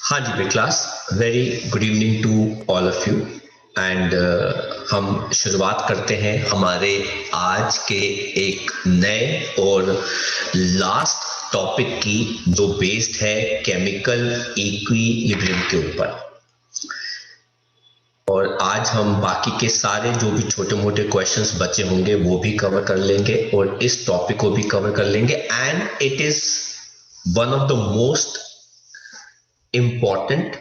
हाँ जी विक्लास, very good evening to all of you. And हम शुरुआत करते हैं हमारे आज के एक नए और लास्ट टॉपिक की, जो बेस्ड है केमिकल इक्विलिब्रियम के ऊपर। और आज हम बाकी के सारे जो भी छोटे मोटे क्वेश्चंस बचे होंगे वो भी कवर कर लेंगे और इस टॉपिक को भी कवर कर लेंगे। And it is one of the most important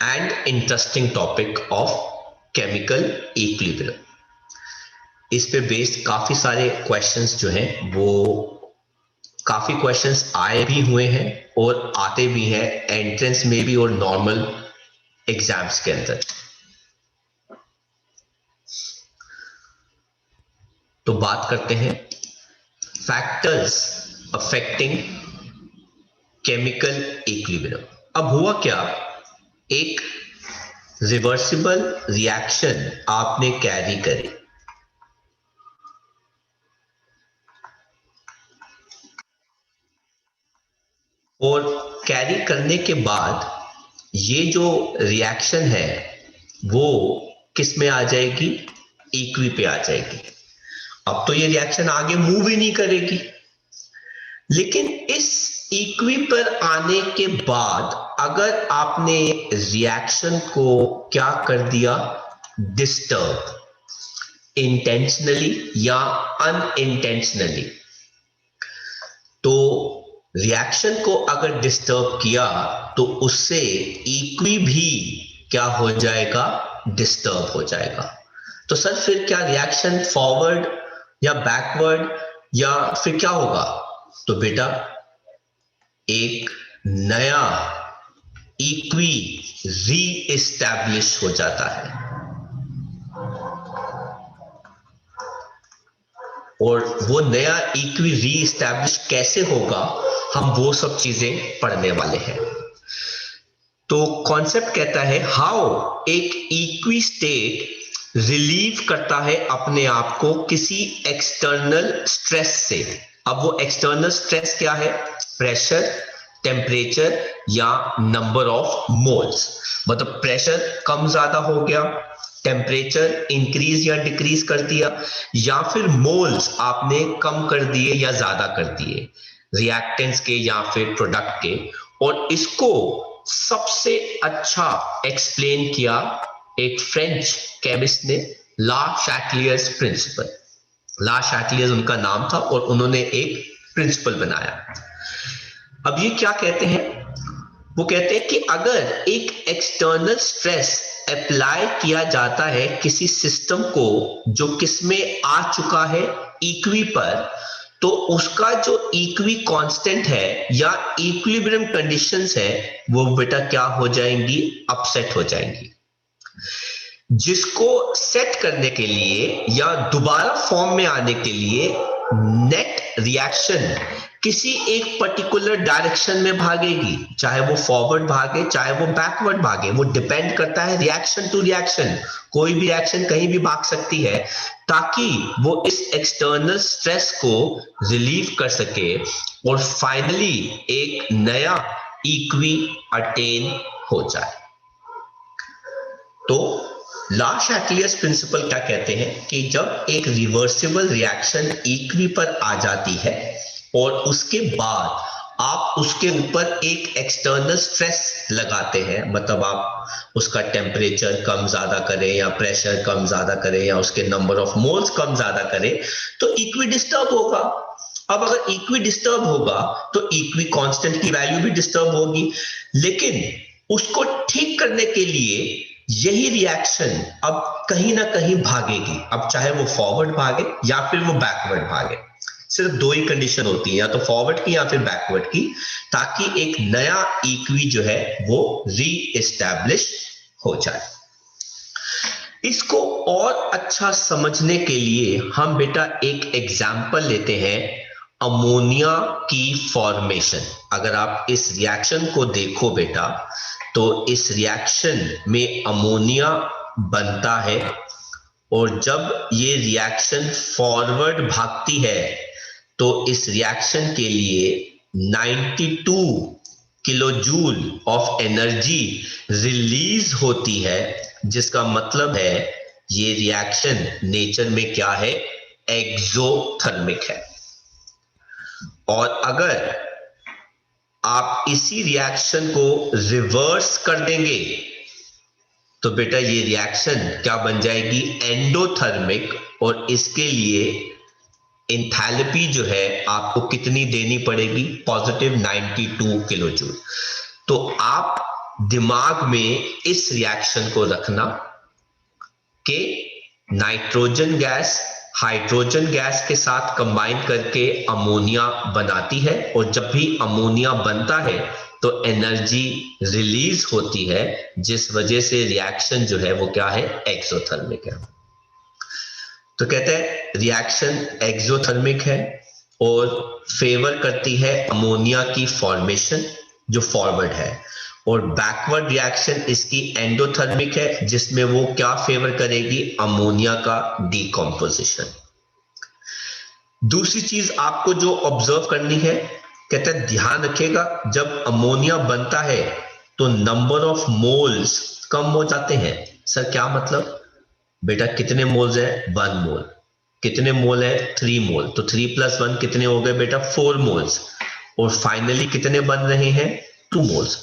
and interesting topic of chemical equilibrium। इस पे बेस्ड काफी सारे क्वेश्चंस जो हैं वो काफी क्वेश्चंस आए भी हुए हैं और आते भी हैं एंट्रेंस में भी और नॉर्मल एग्जाम्स के अंदर। तो बात करते हैं फैक्टर्स अफेक्टिंग केमिकल इक्विलिब्रियम। अब हुआ क्या, एक रिवर्सिबल रिएक्शन आपने कैरी करी और कैरी करने के बाद ये जो रिएक्शन है वो किस में आ जाएगी, इक्वी पे आ जाएगी। अब तो ये रिएक्शन आगे मूव ही नहीं करेगी, लेकिन इस इक्वी पर आने के बाद अगर आपने रिएक्शन को क्या कर दिया, डिस्टर्ब, इंटेंशनली या अनइंटेंशनली, तो रिएक्शन को अगर डिस्टर्ब किया तो उससे इक्वी भी क्या हो जाएगा, डिस्टर्ब हो जाएगा। तो सर फिर क्या रिएक्शन फॉरवर्ड या बैकवर्ड या फिर क्या होगा? तो बेटा एक नया इक्वी री एस्टैब्लिश हो जाता है। और वो नया इक्वी री एस्टैब्लिश कैसे होगा, हम वो सब चीजें पढ़ने वाले हैं। तो कॉन्सेप्ट कहता है हाउ एक इक्वी स्टेट रिलीव करता है अपने आप को किसी एक्सटर्नल स्ट्रेस से। अब वो एक्सटर्नल स्ट्रेस क्या है, प्रेशर, टेम्परेचर या नंबर ऑफ मोल्स। मतलब प्रेशर कम ज्यादा हो गया, टेम्परेचर इंक्रीज या डिक्रीज कर दिया, या फिर मोल्स आपने कम कर दिए या ज्यादा कर दिए रिएक्टेंट्स के या फिर प्रोडक्ट के। और इसको सबसे अच्छा एक्सप्लेन किया एक फ्रेंच केमिस्ट ने, ला शैटलियर्स प्रिंसिपल। ला शैटलियर्स उनका नाम था और उन्होंने एक प्रिंसिपल बनाया। अब ये क्या कहते हैं, वो कहते हैं कि अगर एक एक्सटर्नल स्ट्रेस अप्लाई किया जाता है किसी सिस्टम को जो किसमें आ चुका है, इक्वी पर, तो उसका जो इक्वी कांस्टेंट है या इक्विलिब्रियम कंडीशंस है वो बेटा क्या हो जाएंगी, अपसेट हो जाएंगी। जिसको सेट करने के लिए या दोबारा फॉर्म में आने के लिए नेट रिएक्शन किसी एक पर्टिकुलर डायरेक्शन में भागेगी, चाहे वो फॉरवर्ड भागे चाहे वो बैकवर्ड भागे, वो डिपेंड करता है रिएक्शन टू रिएक्शन। कोई भी रिएक्शन कहीं भी भाग सकती है ताकि वो इस एक्सटर्नल स्ट्रेस को रिलीव कर सके और फाइनली एक नया इक्वी अटेन हो जाए। तो ला शैटलियर्स प्रिंसिपल क्या कहते हैं कि जब एक रिवर्सिबल रिएक्शन इक्वी पर आ जाती है और उसके बाद आप उसके ऊपर एक एक्सटर्नल स्ट्रेस लगाते हैं, मतलब आप उसका टेम्परेचर कम ज्यादा करें या प्रेशर कम ज्यादा करें या उसके नंबर ऑफ मोल्स कम ज्यादा करें, तो इक्वी डिस्टर्ब होगा। अब अगर इक्वी डिस्टर्ब होगा तो इक्वी कांस्टेंट की वैल्यू भी डिस्टर्ब होगी, लेकिन उसको ठीक करने के लिए यही रिएक्शन अब कहीं ना कहीं भागेगी। अब चाहे वो फॉरवर्ड भागे या फिर वो बैकवर्ड भागे, सिर्फ दो ही कंडीशन होती है, या तो फॉरवर्ड की या फिर बैकवर्ड की, ताकि एक नया इक्वी जो है वो री एस्टैब्लिश हो जाए। इसको और अच्छा समझने के लिए हम बेटा एक एग्जाम्पल लेते हैं, अमोनिया की फॉर्मेशन। अगर आप इस रिएक्शन को देखो बेटा, तो इस रिएक्शन में अमोनिया बनता है और जब ये रिएक्शन फॉरवर्ड भागती है तो इस रिएक्शन के लिए 92 किलोजूल ऑफ एनर्जी रिलीज होती है, जिसका मतलब है ये रिएक्शन नेचर में क्या है, एक्सोथर्मिक है। और अगर आप इसी रिएक्शन को रिवर्स कर देंगे तो बेटा ये रिएक्शन क्या बन जाएगी, एंडोथर्मिक। और इसके लिए एंथैल्पी जो है आपको कितनी देनी पड़ेगी, पॉजिटिव 92 किलो जूल। तो आप दिमाग में इस रिएक्शन को रखना कि नाइट्रोजन गैस हाइड्रोजन गैस के साथ कंबाइन करके अमोनिया बनाती है, और जब भी अमोनिया बनता है तो एनर्जी रिलीज होती है, जिस वजह से रिएक्शन जो है वो क्या है, एक्सोथर्मिक है। तो कहते हैं रिएक्शन एक्सोथर्मिक है और फेवर करती है अमोनिया की फॉर्मेशन जो फॉरवर्ड है, और बैकवर्ड रिएक्शन इसकी एंडोथर्मिक है जिसमें वो क्या फेवर करेगी, अमोनिया का डीकॉम्पोजिशन। दूसरी चीज आपको जो ऑब्जर्व करनी है, कहते हैं ध्यान रखिएगा जब अमोनिया बनता है तो नंबर ऑफ मोल्स कम हो जाते हैं। सर क्या मतलब, बेटा कितने मोल्स है, 1 मोल। कितने मोल है, 3 मोल। तो 3 + 1 कितने हो गए बेटा, 4 मोल्स। और फाइनली कितने बन रहे हैं, 2 मोल्स।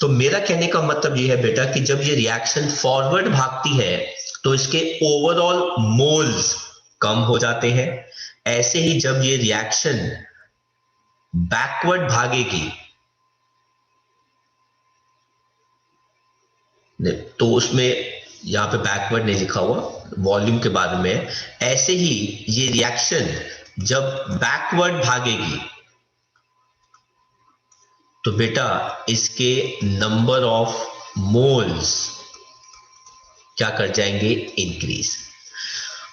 तो मेरा कहने का मतलब ये है बेटा कि जब ये रिएक्शन फॉरवर्ड भागती है तो इसके ओवरऑल मोल्स कम हो जाते हैं। ऐसे ही जब ये रिएक्शन बैकवर्ड भागेगी तो उसमें, यहां पे बैकवर्ड नहीं लिखा हुआ, वॉल्यूम के बाद में, ऐसे ही ये रिएक्शन जब बैकवर्ड भागेगी तो बेटा इसके नंबर ऑफ मोल्स क्या कर जाएंगे, इंक्रीज।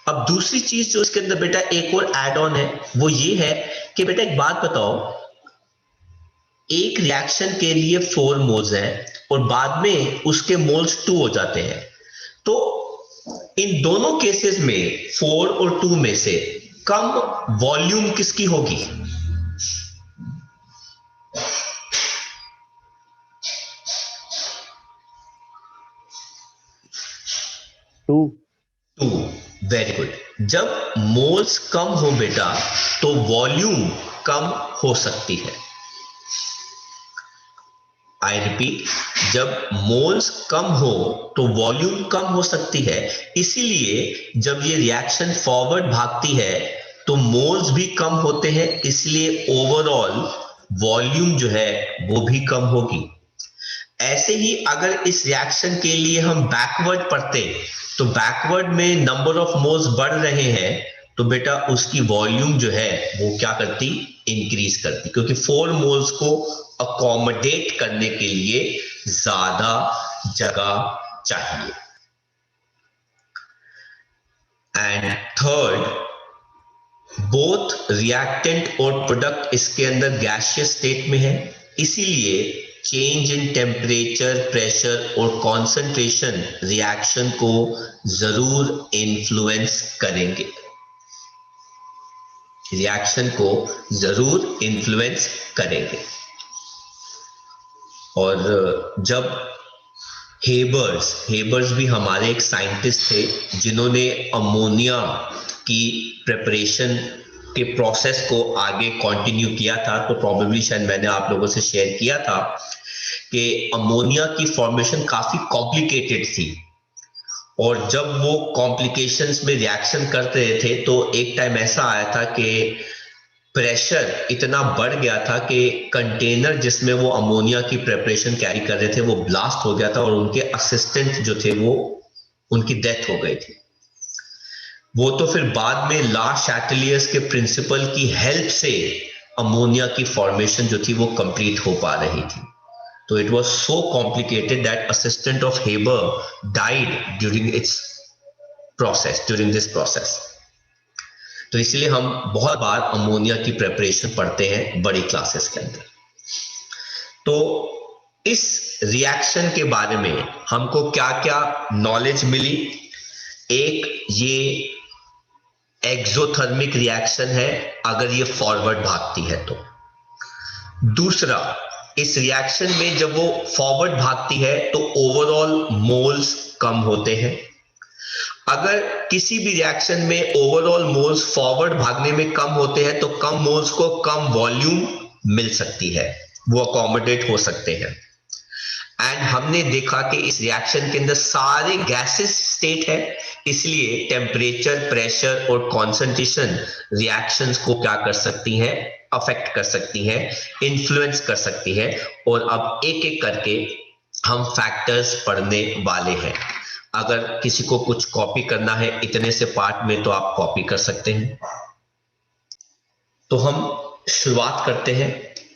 अब दूसरी चीज जो इसके अंदर बेटा एक और एड ऑन है वो ये है कि बेटा एक बात बताओ, एक रिएक्शन के लिए 4 मोल्स हैं और बाद में उसके मोल्स 2 हो जाते हैं, तो इन दोनों केसेस में 4 और 2 में से कम वॉल्यूम किसकी होगी, 2। 2। Very good. जब मोल्स कम हो बेटा तो वॉल्यूम कम हो सकती है। आई रिपीट, जब मोल्स कम हो तो वॉल्यूम कम हो सकती है। इसीलिए जब ये रिएक्शन फॉरवर्ड भागती है तो मोल्स भी कम होते हैं, इसलिए ओवरऑल वॉल्यूम जो है वो भी कम होगी। ऐसे ही अगर इस रिएक्शन के लिए हम बैकवर्ड पढ़ते तो बैकवर्ड में नंबर ऑफ मोल्स बढ़ रहे हैं तो बेटा उसकी वॉल्यूम जो है वो क्या करती, इंक्रीज करती, क्योंकि 4 मोल्स को अकोमोडेट करने के लिए ज्यादा जगह चाहिए। एंड थर्ड, बोथ रिएक्टेंट और प्रोडक्ट इसके अंदर गैसियस स्टेट में है, इसीलिए चेंज इन टेम्परेचर, प्रेशर और कॉन्सेंट्रेशन रिएक्शन को जरूर इन्फ्लुएंस करेंगे, रिएक्शन को जरूर इन्फ्लुएंस करेंगे। और जब हेबर्स भी हमारे एक साइंटिस्ट थे जिन्होंने अमोनिया की प्रिपरेशन के प्रोसेस को आगे कंटिन्यू किया था, तो प्रोबेबली शायद मैंने आप लोगों से शेयर किया था कि अमोनिया की फॉर्मेशन काफी कॉम्प्लिकेटेड थी, और जब वो कॉम्प्लिकेशंस में रिएक्शन करते थे तो एक टाइम ऐसा आया था कि प्रेशर इतना बढ़ गया था कि कंटेनर जिसमें वो अमोनिया की प्रिपरेशन कैरी कर रहे थे वो ब्लास्ट हो गया था, और उनके असिस्टेंट जो थे वो, उनकी डेथ हो गई थी। वो तो फिर बाद में ला शैटेलियर्स के प्रिंसिपल की हेल्प से अमोनिया की फॉर्मेशन जो थी वो कंप्लीट हो पा रही थी। तो it was so complicated that assistant of Haber died during this process. तो इसलिए हम बहुत बार अमोनिया की प्रिपरेशन पढ़ते हैं बड़ी क्लासेस के अंदर। तो इस रिएक्शन के बारे में हमको क्या क्या नॉलेज मिली, एक ये एक्सोथर्मिक रिएक्शन है अगर ये फॉरवर्ड भागती है तो। दूसरा, इस रिएक्शन में जब वो फॉरवर्ड भागती है तो ओवरऑल मोल्स कम होते हैं। अगर किसी भी रिएक्शन में ओवरऑल मोल्स फॉरवर्ड भागने में कम होते हैं तो कम मोल्स को कम वॉल्यूम मिल सकती है, वो अकोमोडेट हो सकते हैं। एंड हमने देखा कि इस रिएक्शन के अंदर सारे गैसेस स्टेट है, इसलिए टेम्परेचर, प्रेशर और कॉन्सेंट्रेशन रिएक्शंस को क्या कर सकती हैं, अफेक्ट कर सकती हैं, इन्फ्लुएंस कर सकती है। और अब एक एक करके हम फैक्टर्स पढ़ने वाले हैं। अगर किसी को कुछ कॉपी करना है इतने से पार्ट में तो आप कॉपी कर सकते हैं। तो हम शुरुआत करते हैं,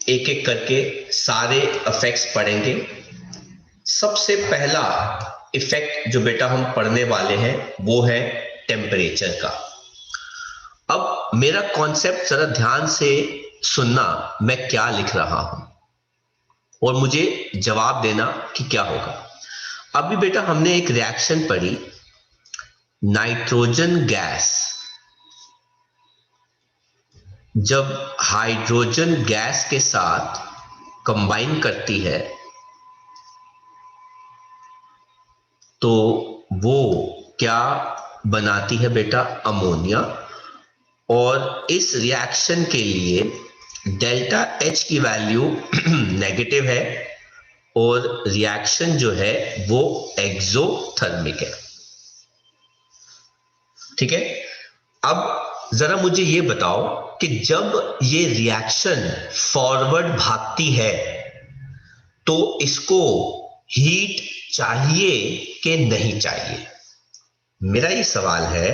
एक एक करके सारे इफेक्ट्स पढ़ेंगे। सबसे पहला इफेक्ट जो बेटा हम पढ़ने वाले हैं वो है टेम्परेचर का। अब मेरा कॉन्सेप्ट जरा ध्यान से सुनना, मैं क्या लिख रहा हूं और मुझे जवाब देना कि क्या होगा। अभी बेटा हमने एक रिएक्शन पढ़ी, नाइट्रोजन गैस जब हाइड्रोजन गैस के साथ कंबाइन करती है तो वो क्या बनाती है बेटा, अमोनिया। और इस रिएक्शन के लिए डेल्टा एच की वैल्यू नेगेटिव है और रिएक्शन जो है वो एक्सोथर्मिक है। ठीक है, अब जरा मुझे ये बताओ कि जब ये रिएक्शन फॉरवर्ड भागती है तो इसको हीट चाहिए कि नहीं चाहिए? मेरा ये सवाल है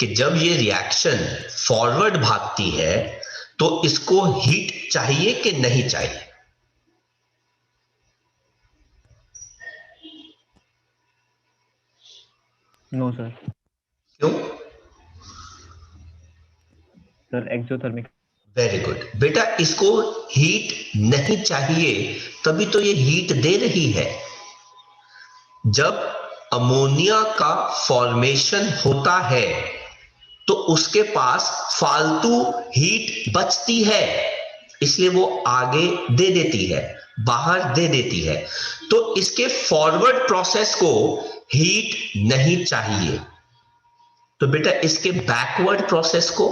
कि जब ये रिएक्शन फॉरवर्ड भागती है तो इसको हीट चाहिए कि नहीं चाहिए? No sir. क्यों? Sir exothermic. वेरी गुड बेटा, इसको हीट नहीं चाहिए तभी तो ये हीट दे रही है। जब अमोनिया का फॉर्मेशन होता है तो उसके पास फालतू हीट बचती है, इसलिए वो आगे दे देती है, बाहर दे देती है। तो इसके फॉरवर्ड प्रोसेस को हीट नहीं चाहिए, तो बेटा इसके बैकवर्ड प्रोसेस को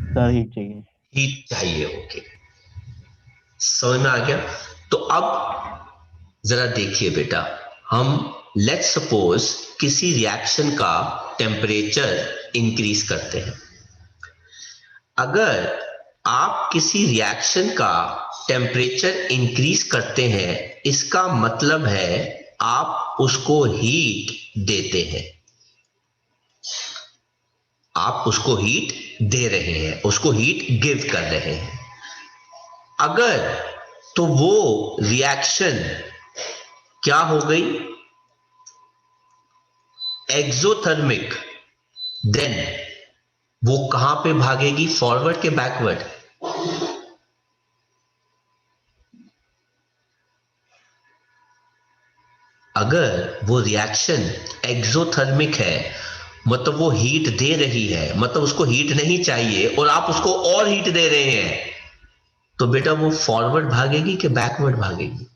सर हीट चाहिए। हीट चाहिए। ओके, समझ में आ गया। तो अब जरा देखिए बेटा, हम लेट्स सपोज किसी रिएक्शन का टेम्परेचर इंक्रीज करते हैं। अगर आप किसी रिएक्शन का टेम्परेचर इंक्रीज करते हैं इसका मतलब है आप उसको हीट देते हैं, आप उसको हीट दे रहे हैं, उसको हीट गिव कर रहे हैं। अगर तो वो रिएक्शन क्या हो गई, एक्सोथर्मिक, देन वो कहां पे भागेगी, फॉरवर्ड के बैकवर्ड? अगर वो रिएक्शन एक्सोथर्मिक है मतलब वो हीट दे रही है, मतलब उसको हीट नहीं चाहिए और आप उसको और हीट दे रहे हैं, तो बेटा वो फॉरवर्ड भागेगी कि बैकवर्ड भागेगी?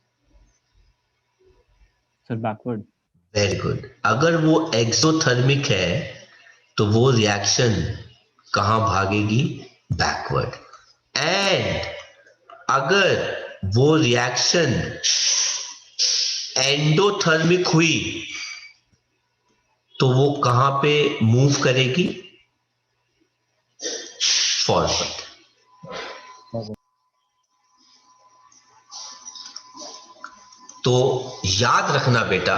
Sir backward. Very good. अगर वो एक्सोथर्मिक है तो वो रिएक्शन कहां भागेगी, बैकवर्ड। एंड अगर वो रिएक्शन एंडोथर्मिक हुई तो वो कहां पे मूव करेगी, फॉरवर्ड। तो याद रखना बेटा,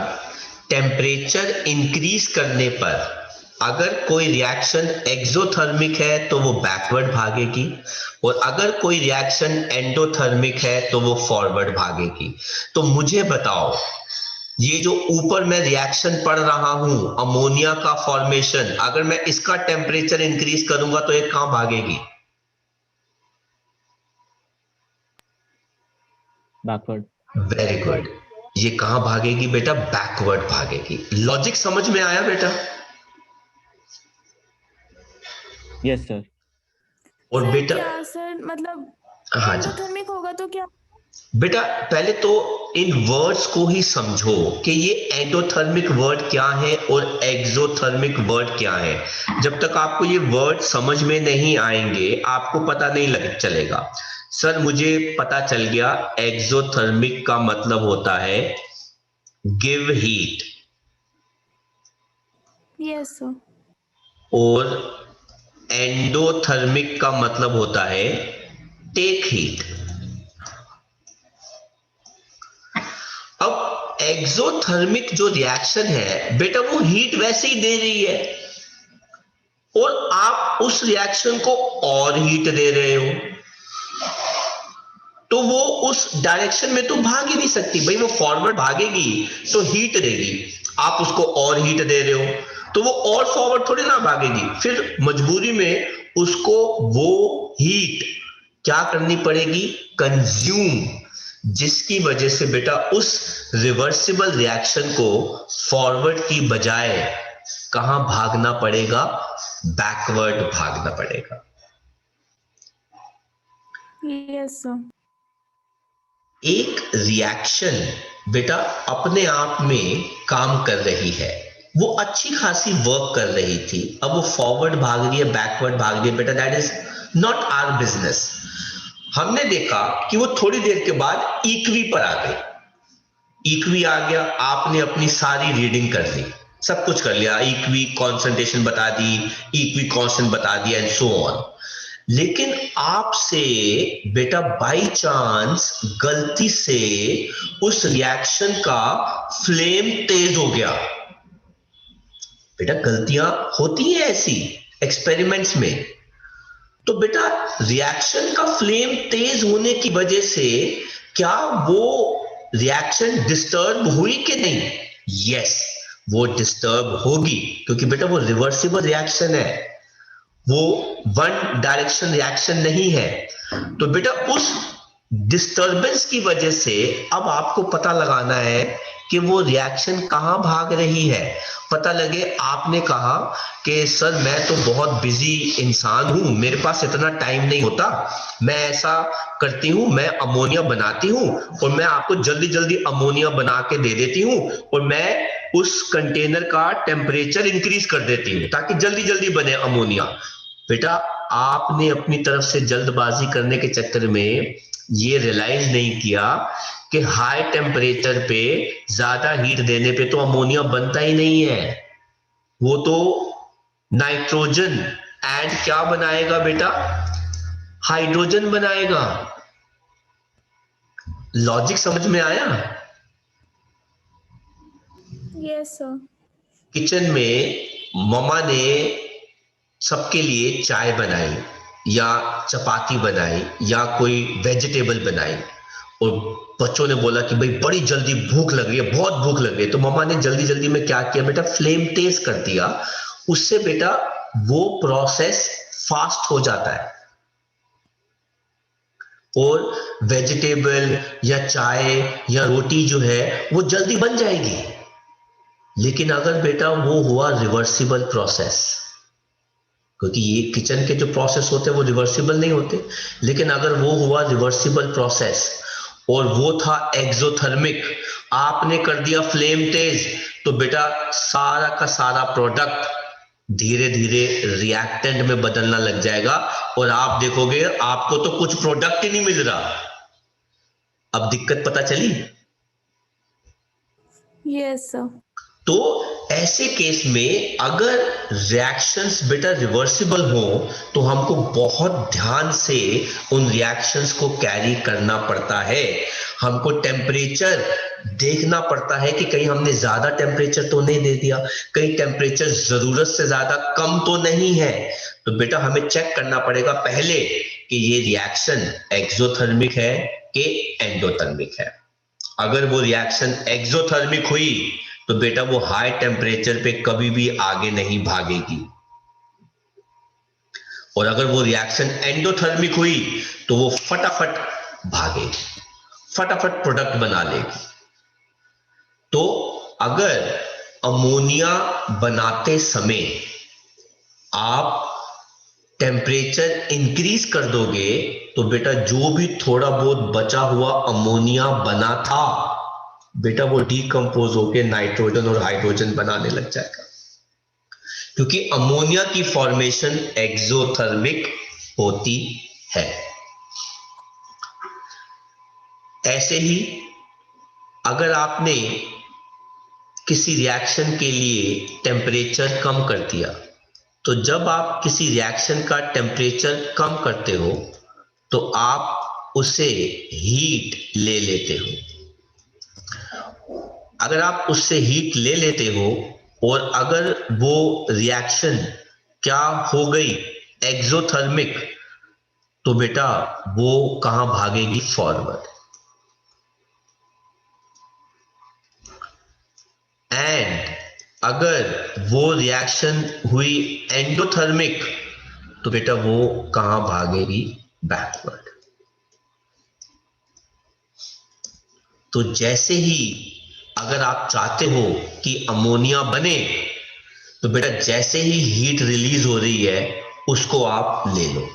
टेम्परेचर इंक्रीज करने पर अगर कोई रिएक्शन एक्सोथर्मिक है तो वो बैकवर्ड भागेगी और अगर कोई रिएक्शन एंडोथर्मिक है तो वो फॉरवर्ड भागेगी। तो मुझे बताओ, ये जो ऊपर मैं रिएक्शन पढ़ रहा हूं अमोनिया का फॉर्मेशन, अगर मैं इसका टेम्परेचर इंक्रीज करूंगा तो ये कहां भागेगी? बैकवर्ड। वेरी गुड, ये कहां भागेगी बेटा, बैकवर्ड भागेगी। लॉजिक समझ में आया बेटा? Yes sir. और सर बेटा, क्या सर मतलब हाँ जी एंडोथर्मिक होगा तो क्या? बेटा, पहले तो इन वर्ड्स को ही समझो कि ये एंडोथर्मिक वर्ड क्या है और एक्सोथर्मिक वर्ड क्या है। जब तक आपको ये वर्ड समझ में नहीं आएंगे आपको पता नहीं लग चलेगा। सर मुझे पता चल गया, एक्सोथर्मिक का मतलब होता है गिव हीट, यस सर। और एंडोथर्मिक का मतलब होता है टेक हीट। अब एक्सोथर्मिक जो रिएक्शन है बेटा, वो हीट वैसे ही दे रही है और आप उस रिएक्शन को और हीट दे रहे हो, तो वो उस डायरेक्शन में तो भाग ही नहीं सकती भाई। वो फॉरवर्ड भागेगी तो हीट देगी, आप उसको और हीट दे रहे हो तो वो और फॉरवर्ड थोड़ी ना भागेगी। फिर मजबूरी में उसको वो हीट क्या करनी पड़ेगी, कंज्यूम, जिसकी वजह से बेटा उस रिवर्सिबल रिएक्शन को फॉरवर्ड की बजाय कहां भागना पड़ेगा, बैकवर्ड भागना पड़ेगा। Yes sir. एक रिएक्शन बेटा अपने आप में काम कर रही है, वो अच्छी खासी वर्क कर रही थी, अब वो फॉरवर्ड भाग रही है बैकवर्ड भाग रही है बेटा, that is not our business. हमने देखा कि वो थोड़ी देर के बाद इक्वी पर आ गई, इक्वी आ गया, आपने अपनी सारी रीडिंग कर ली, सब कुछ कर लिया, इक्वी कॉन्सेंट्रेशन बता दी, इक्वी कांस्टेंट बता दिया एंड सो ऑन। लेकिन आपसे बेटा बाई चांस गलती से उस रिएक्शन का फ्लेम तेज हो गया। बेटा गलतियां होती हैं ऐसी एक्सपेरिमेंट्स में, तो बेटा रिएक्शन का फ्लेम तेज होने की वजह से क्या वो रिएक्शन डिस्टर्ब हुई कि नहीं? यस, वो डिस्टर्ब होगी, क्योंकि बेटा वो रिवर्सिबल रिएक्शन है, वो वन डायरेक्शन रिएक्शन नहीं है। तो बेटा उस डिस्टरबेंस की वजह से अब आपको पता लगाना है कि वो रिएक्शन कहां भाग रही है। पता लगे आपने कहा कि सर मैं तो बहुत बिजी इंसान हूं, मेरे पास इतना टाइम नहीं होता, मैं ऐसा करती हूं, मैं अमोनिया बनाती हूं और मैं आपको जल्दी जल्दी अमोनिया बना के दे देती हूं और मैं उस कंटेनर का टेम्परेचर इंक्रीज कर देती हूं ताकि जल्दी जल्दी बने अमोनिया। बेटा आपने अपनी तरफ से जल्दबाजी करने के चक्कर में ये रियलाइज नहीं किया कि हाई टेम्परेचर पे ज्यादा हीट देने पे तो अमोनिया बनता ही नहीं है, वो तो नाइट्रोजन एंड क्या बनाएगा बेटा, हाइड्रोजन बनाएगा। लॉजिक समझ में आया? Yes sir. किचन में मम्मा ने सबके लिए चाय बनाई या चपाती बनाई या कोई वेजिटेबल बनाई, और बच्चों ने बोला कि भाई बड़ी जल्दी भूख लग रही है, बहुत भूख लग रही है, तो मम्मा ने जल्दी जल्दी में क्या किया बेटा, फ्लेम तेज कर दिया। उससे बेटा वो प्रोसेस फास्ट हो जाता है और वेजिटेबल या चाय या रोटी जो है वो जल्दी बन जाएगी। लेकिन अगर बेटा वो हुआ रिवर्सिबल प्रोसेस, क्योंकि ये किचन के जो प्रोसेस होते हैं वो रिवर्सिबल नहीं होते, लेकिन अगर वो हुआ रिवर्सिबल प्रोसेस और वो था एक्सोथर्मिक, आपने कर दिया फ्लेम तेज, तो बेटा सारा का सारा प्रोडक्ट धीरे धीरे रिएक्टेंट में बदलना लग जाएगा और आप देखोगे आपको तो कुछ प्रोडक्ट ही नहीं मिल रहा। अब दिक्कत पता चली? Yes sir. तो ऐसे केस में अगर रिएक्शंस बेटा रिवर्सिबल हो तो हमको बहुत ध्यान से उन रिएक्शंस को कैरी करना पड़ता है। हमको टेम्परेचर देखना पड़ता है कि कहीं हमने ज्यादा टेम्परेचर तो नहीं दे दिया, कहीं टेम्परेचर जरूरत से ज्यादा कम तो नहीं है। तो बेटा हमें चेक करना पड़ेगा पहले कि ये रिएक्शन एक्सोथर्मिक है कि एंडोथर्मिक है। अगर वो रिएक्शन एक्सोथर्मिक हुई तो बेटा वो हाई टेम्परेचर पे कभी भी आगे नहीं भागेगी, और अगर वो रिएक्शन एंडोथर्मिक हुई तो वो फटाफट भागेगी, फटाफट प्रोडक्ट बना लेगी। तो अगर अमोनिया बनाते समय आप टेम्परेचर इंक्रीज कर दोगे तो बेटा जो भी थोड़ा बहुत बचा हुआ अमोनिया बना था बेटा वो डीकंपोज होके नाइट्रोजन और हाइड्रोजन बनाने लग जाएगा, क्योंकि अमोनिया की फॉर्मेशन एक्सोथर्मिक होती है। ऐसे ही अगर आपने किसी रिएक्शन के लिए टेम्परेचर कम कर दिया, तो जब आप किसी रिएक्शन का टेम्परेचर कम करते हो तो आप उससे हीट ले लेते हो। अगर आप उससे हीट ले लेते हो और अगर वो रिएक्शन क्या हो गई एक्सोथर्मिक, तो बेटा वो कहां भागेगी? फॉरवर्ड। एंड अगर वो रिएक्शन हुई एंडोथर्मिक, तो बेटा वो कहां भागेगी? बैकवर्ड। तो जैसे ही अगर आप चाहते हो कि अमोनिया बने, तो बेटा जैसे ही हीट रिलीज हो रही है उसको आप ले लो,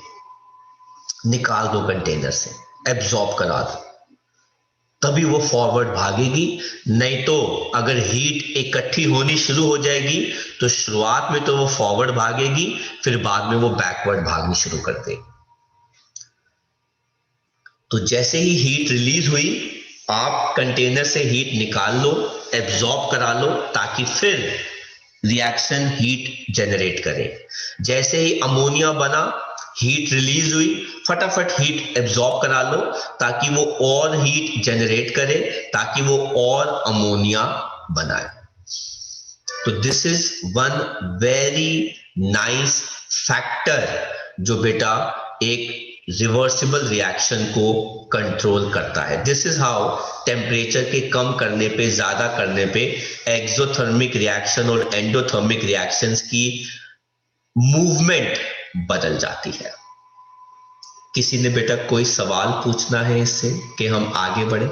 निकाल दो कंटेनर से, एब्जॉर्ब करा दो, तभी वो फॉरवर्ड भागेगी। नहीं तो अगर हीट इकट्ठी होनी शुरू हो जाएगी तो शुरुआत में तो वो फॉरवर्ड भागेगी, फिर बाद में वो बैकवर्ड भागनी शुरू कर देगी। तो जैसे ही हीट रिलीज हुई आप कंटेनर से हीट निकाल लो, एब्जॉर्ब करा लो, ताकि फिर रिएक्शन हीट जनरेट करे। जैसे ही अमोनिया बना, हीट रिलीज हुई, फटाफट हीट एब्जॉर्ब करा लो ताकि वो और हीट जनरेट करे, ताकि वो और अमोनिया बनाए। तो this is one very nice factor जो बेटा एक रिवर्सिबल रिएक्शन को कंट्रोल करता है। दिस इज हाउ टेम्परेचर के कम करने पे, ज्यादा करने पे एक्सोथर्मिक रिएक्शन और एंडोथर्मिक रिएक्शंस की मूवमेंट बदल जाती है। किसी ने बेटा कोई सवाल पूछना है इससे कि हम आगे बढ़े?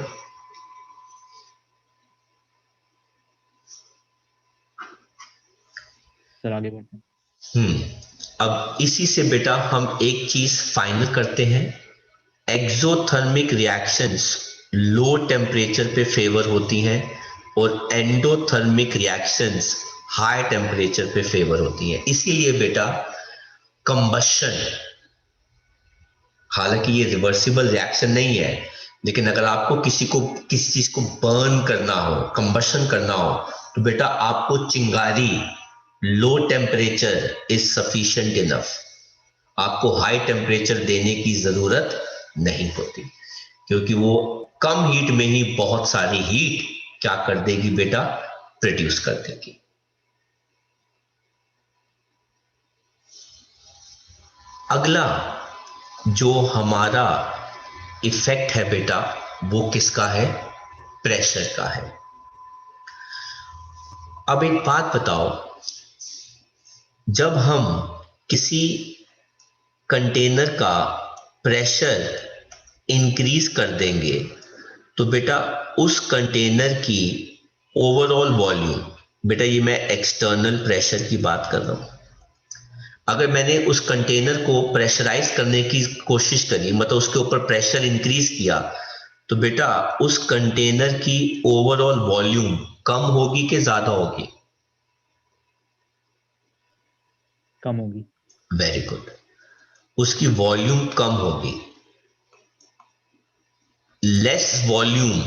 सर आगे बढ़ते हैं। अब इसी से बेटा हम एक चीज फाइनल करते हैं। एक्सोथर्मिक रिएक्शंस लो टेम्परेचर पे फेवर होती हैं और एंडोथर्मिक रिएक्शंस हाई टेम्परेचर पे फेवर होती हैं। इसीलिए बेटा कंबशन, हालांकि ये रिवर्सिबल रिएक्शन नहीं है, लेकिन अगर आपको किसी चीज को बर्न करना हो, कंबशन करना हो, तो बेटा आपको चिंगारी low temperature is sufficient enough, आपको हाई टेम्परेचर देने की जरूरत नहीं होती, क्योंकि वो कम हीट में ही बहुत सारी हीट क्या कर देगी बेटा? प्रोड्यूस कर देगी। अगला जो हमारा इफेक्ट है बेटा वो किसका है? प्रेशर का है। अब एक बात बताओ, जब हम किसी कंटेनर का प्रेशर इंक्रीज कर देंगे तो बेटा उस कंटेनर की ओवरऑल वॉल्यूम, बेटा ये मैं एक्सटर्नल प्रेशर की बात कर रहा हूं, अगर मैंने उस कंटेनर को प्रेशराइज करने की कोशिश करी, मतलब उसके ऊपर प्रेशर इंक्रीज किया, तो बेटा उस कंटेनर की ओवरऑल वॉल्यूम कम होगी कि ज्यादा होगी? कम होगी। वेरी गुड, उसकी वॉल्यूम कम होगी। लेस वॉल्यूम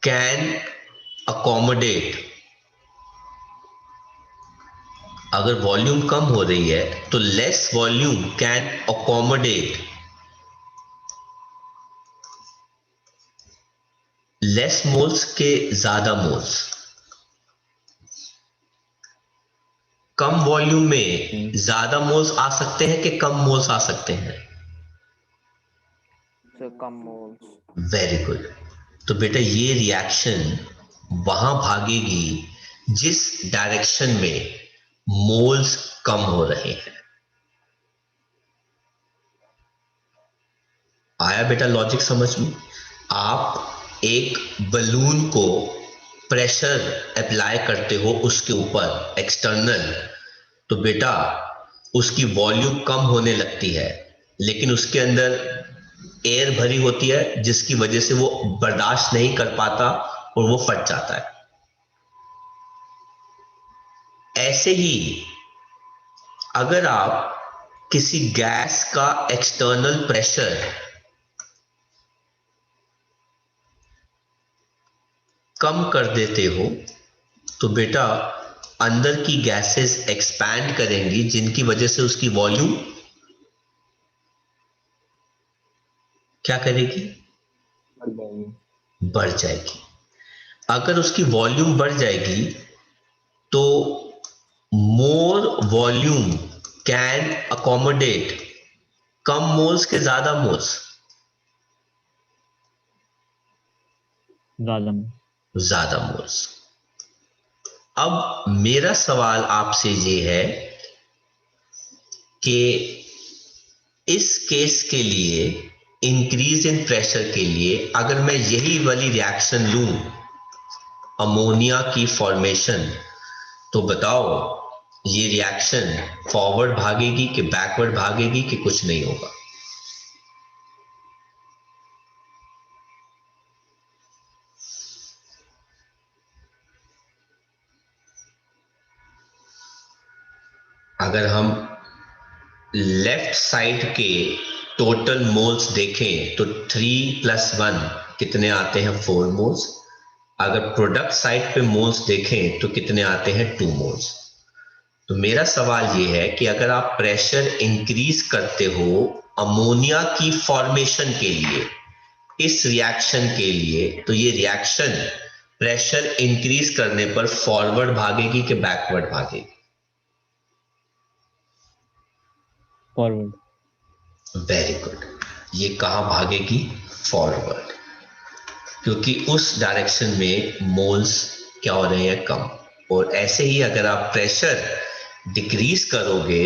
कैन अकोमोडेट, अगर वॉल्यूम कम हो रही है तो less volume can accommodate less moles के ज्यादा मोल्स। कम वॉल्यूम में ज्यादा मोल्स आ सकते हैं कि कम मोल्स आ सकते हैं? सर कम मोल्स। Very good. तो बेटा ये रिएक्शन वहां भागेगी जिस डायरेक्शन में मोल्स कम हो रहे हैं। आया बेटा लॉजिक समझ में? आप एक बलून को प्रेशर अप्लाई करते हो उसके ऊपर एक्सटर्नल, तो बेटा उसकी वॉल्यूम कम होने लगती है, लेकिन उसके अंदर एयर भरी होती है जिसकी वजह से वो बर्दाश्त नहीं कर पाता और वो फट जाता है। ऐसे ही अगर आप किसी गैस का एक्सटर्नल प्रेशर कम कर देते हो तो बेटा अंदर की गैसेस एक्सपैंड करेंगी, जिनकी वजह से उसकी वॉल्यूम क्या करेगी, बढ़ जाएगी। बढ़ जाएगी। अगर उसकी वॉल्यूम बढ़ जाएगी तो मोर volume can accommodate come moles के ज्यादा मोल्स, ज्यादा में। ज्यादा मोल्स। अब मेरा सवाल आपसे ये है कि इस केस के लिए इंक्रीज इन प्रेशर के लिए अगर मैं यही वाली रिएक्शन लूं, अमोनिया की फॉर्मेशन, तो बताओ ये रिएक्शन फॉरवर्ड भागेगी कि बैकवर्ड भागेगी कि कुछ नहीं होगा? अगर हम लेफ्ट साइड के टोटल मोल्स देखें तो 3 + 1 कितने आते हैं, 4 मोल्स। अगर प्रोडक्ट साइड पे मोल्स देखें तो कितने आते हैं, 2 मोल्स। तो मेरा सवाल ये है कि अगर आप प्रेशर इंक्रीज करते हो अमोनिया की फॉर्मेशन के लिए, इस रिएक्शन के लिए, तो ये रिएक्शन प्रेशर इंक्रीज करने पर फॉरवर्ड भागेगी कि बैकवर्ड भागेगी? फॉरवर्ड। Very good. ये कहां भागेगी, फॉरवर्ड, क्योंकि उस डायरेक्शन में मोल्स क्या हो रहे हैं, कम। और ऐसे ही अगर आप प्रेशर डिक्रीज करोगे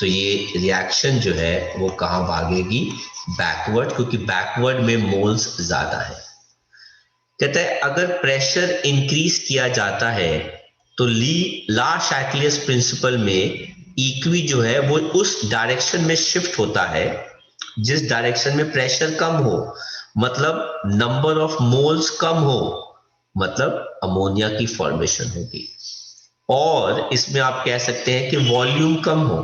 तो ये रिएक्शन जो है वो कहां भागेगी, बैकवर्ड, क्योंकि बैकवर्ड में मोल्स ज्यादा है। कहता है अगर प्रेशर इंक्रीज किया जाता है तो ला शैक्लियस प्रिंसिपल में इक्वी जो है वो उस डायरेक्शन में शिफ्ट होता है जिस डायरेक्शन में प्रेशर कम हो, मतलब नंबर ऑफ मोल्स कम हो, मतलब अमोनिया की फॉर्मेशन होगी। और इसमें आप कह सकते हैं कि वॉल्यूम कम हो।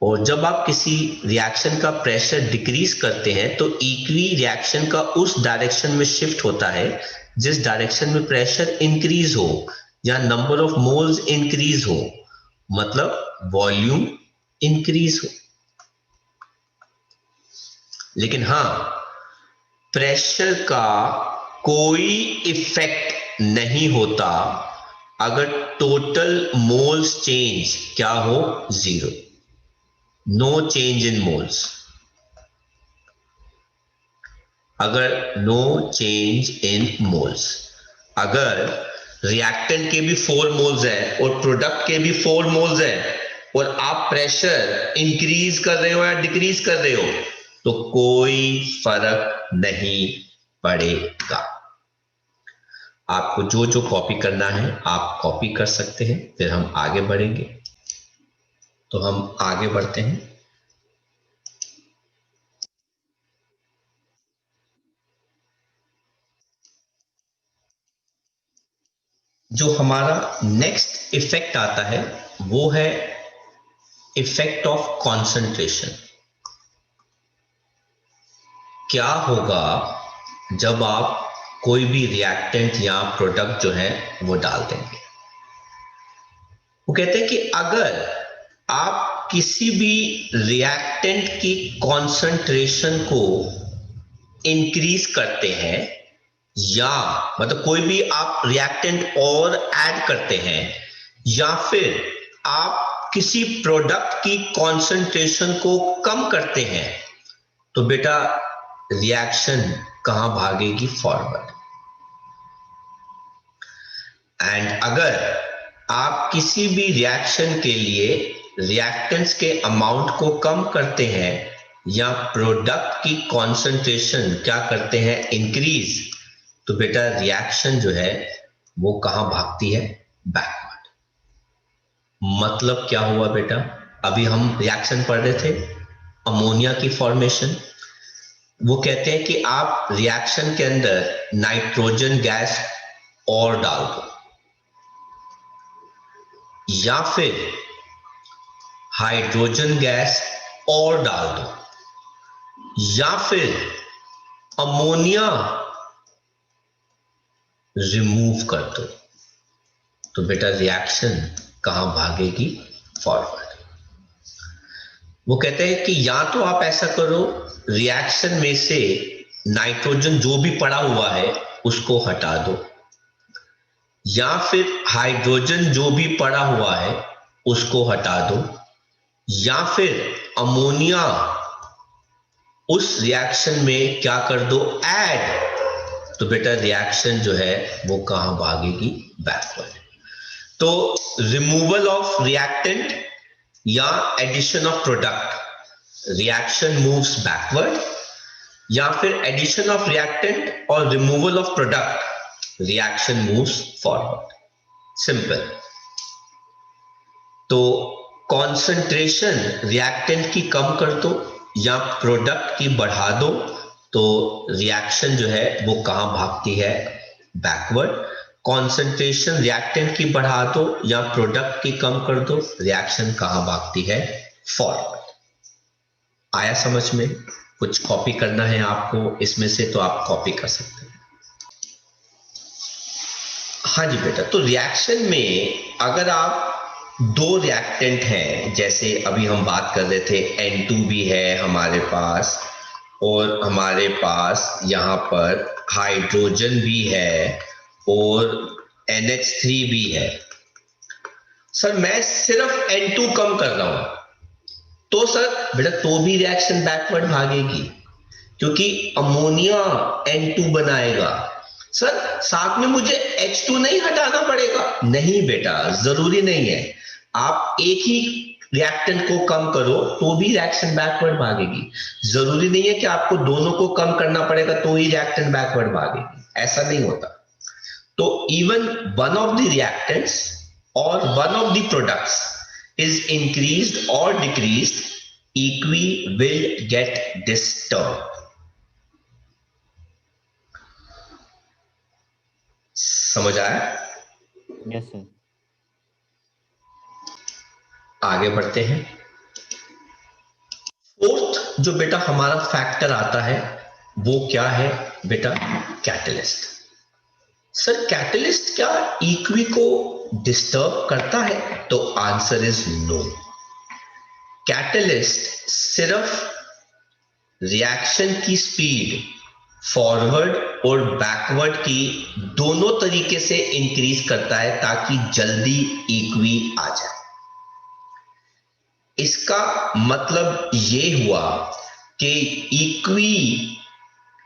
और जब आप किसी रिएक्शन का प्रेशर डिक्रीज करते हैं तो इक्वी रिएक्शन का उस डायरेक्शन में शिफ्ट होता है जिस डायरेक्शन में प्रेशर इंक्रीज हो या नंबर ऑफ मोल्स इंक्रीज हो, मतलब वॉल्यूम इंक्रीज हो। लेकिन हां, प्रेशर का कोई इफेक्ट नहीं होता अगर टोटल मोल्स चेंज क्या हो, 0, नो चेंज इन मोल्स। अगर नो चेंज इन मोल्स, अगर रिएक्टेंट के भी 4 मोल्स हैं और प्रोडक्ट के भी 4 मोल्स हैं और आप प्रेशर इंक्रीज कर रहे हो या डिक्रीज कर रहे हो तो कोई फर्क नहीं पड़ेगा। आपको जो जो कॉपी करना है आप कॉपी कर सकते हैं, फिर हम आगे बढ़ेंगे। तो हम आगे बढ़ते हैं। जो हमारा नेक्स्ट इफेक्ट आता है वो है इफेक्ट ऑफ कंसंट्रेशन। क्या होगा जब आप कोई भी रिएक्टेंट या प्रोडक्ट जो है वो डाल देंगे? वो कहते हैं कि अगर आप किसी भी रिएक्टेंट की कंसंट्रेशन को इंक्रीज करते हैं या मतलब कोई भी आप रिएक्टेंट और ऐड करते हैं या फिर आप किसी प्रोडक्ट की कंसंट्रेशन को कम करते हैं तो बेटा रिएक्शन कहां भागेगी, फॉरवर्ड। एंड अगर आप किसी भी रिएक्शन के लिए रिएक्टेंट्स के अमाउंट को कम करते हैं या प्रोडक्ट की कॉन्सेंट्रेशन क्या करते हैं, इंक्रीज, तो बेटा रिएक्शन जो है वो कहां भागती है, बैकवर्ड। मतलब क्या हुआ बेटा, अभी हम रिएक्शन पढ़ रहे थे, अमोनिया की फॉर्मेशन। वो कहते हैं कि आप रिएक्शन के अंदर नाइट्रोजन गैस और डाल दो, या फिर हाइड्रोजन गैस और डाल दो, या फिर अमोनिया रिमूव कर दो, तो बेटा रिएक्शन कहां भागेगी, फॉरवर्ड। वो कहते हैं कि या तो आप ऐसा करो, रिएक्शन में से नाइट्रोजन जो भी पड़ा हुआ है उसको हटा दो, या फिर हाइड्रोजन जो भी पड़ा हुआ है उसको हटा दो, या फिर अमोनिया उस रिएक्शन में क्या कर दो, ऐड, तो बेटा रिएक्शन जो है वो कहां भागेगी, बैकवर्ड। तो रिमूवल ऑफ रिएक्टेंट या addition of product, reaction moves backward, या फिर एडिशन ऑफ रिएक्टेंट और removal of product, reaction moves forward. Simple. तो कॉन्सेंट्रेशन रिएक्टेंट की कम कर दो या प्रोडक्ट की बढ़ा दो, तो रिएक्शन जो है वो कहां भागती है, बैकवर्ड। कॉन्सेंट्रेशन रिएक्टेंट की बढ़ा दो या प्रोडक्ट की कम कर दो, रिएक्शन कहां भागती है, फॉरवर्ड। आया समझ में? कुछ कॉपी करना है आपको इसमें से तो आप कॉपी कर सकते हैं। हाँ जी बेटा, तो रिएक्शन में अगर आप दो रिएक्टेंट हैं, जैसे अभी हम बात कर रहे थे N2 भी है हमारे पास, और हमारे पास यहाँ पर हाइड्रोजन भी है और NH3 भी है। सर मैं सिर्फ N2 कम कर रहा हूं, तो सर बेटा तो भी रिएक्शन बैकवर्ड भागेगी, क्योंकि अमोनिया N2 बनाएगा। सर साथ में मुझे H2 नहीं हटाना पड़ेगा? नहीं बेटा, जरूरी नहीं है। आप एक ही रिएक्टेंट को कम करो तो भी रिएक्शन बैकवर्ड भागेगी। जरूरी नहीं है कि आपको दोनों को कम करना पड़ेगा तो ही रिएक्टेंट बैकवर्ड भागेगी, ऐसा नहीं होता। तो even one of the reactants और one of the products is increased or decreased, equi will get disturbed. समझ आया? Yes sir. आगे बढ़ते हैं। फोर्थ जो बेटा हमारा फैक्टर आता है वो क्या है बेटा, कैटलिस्ट। सर कैटलिस्ट क्या इक्वी को डिस्टर्ब करता है? तो आंसर इज नो। कैटलिस्ट सिर्फ रिएक्शन की स्पीड फॉरवर्ड और बैकवर्ड की दोनों तरीके से इंक्रीज करता है ताकि जल्दी इक्वी आ जाए। इसका मतलब ये हुआ कि इक्वी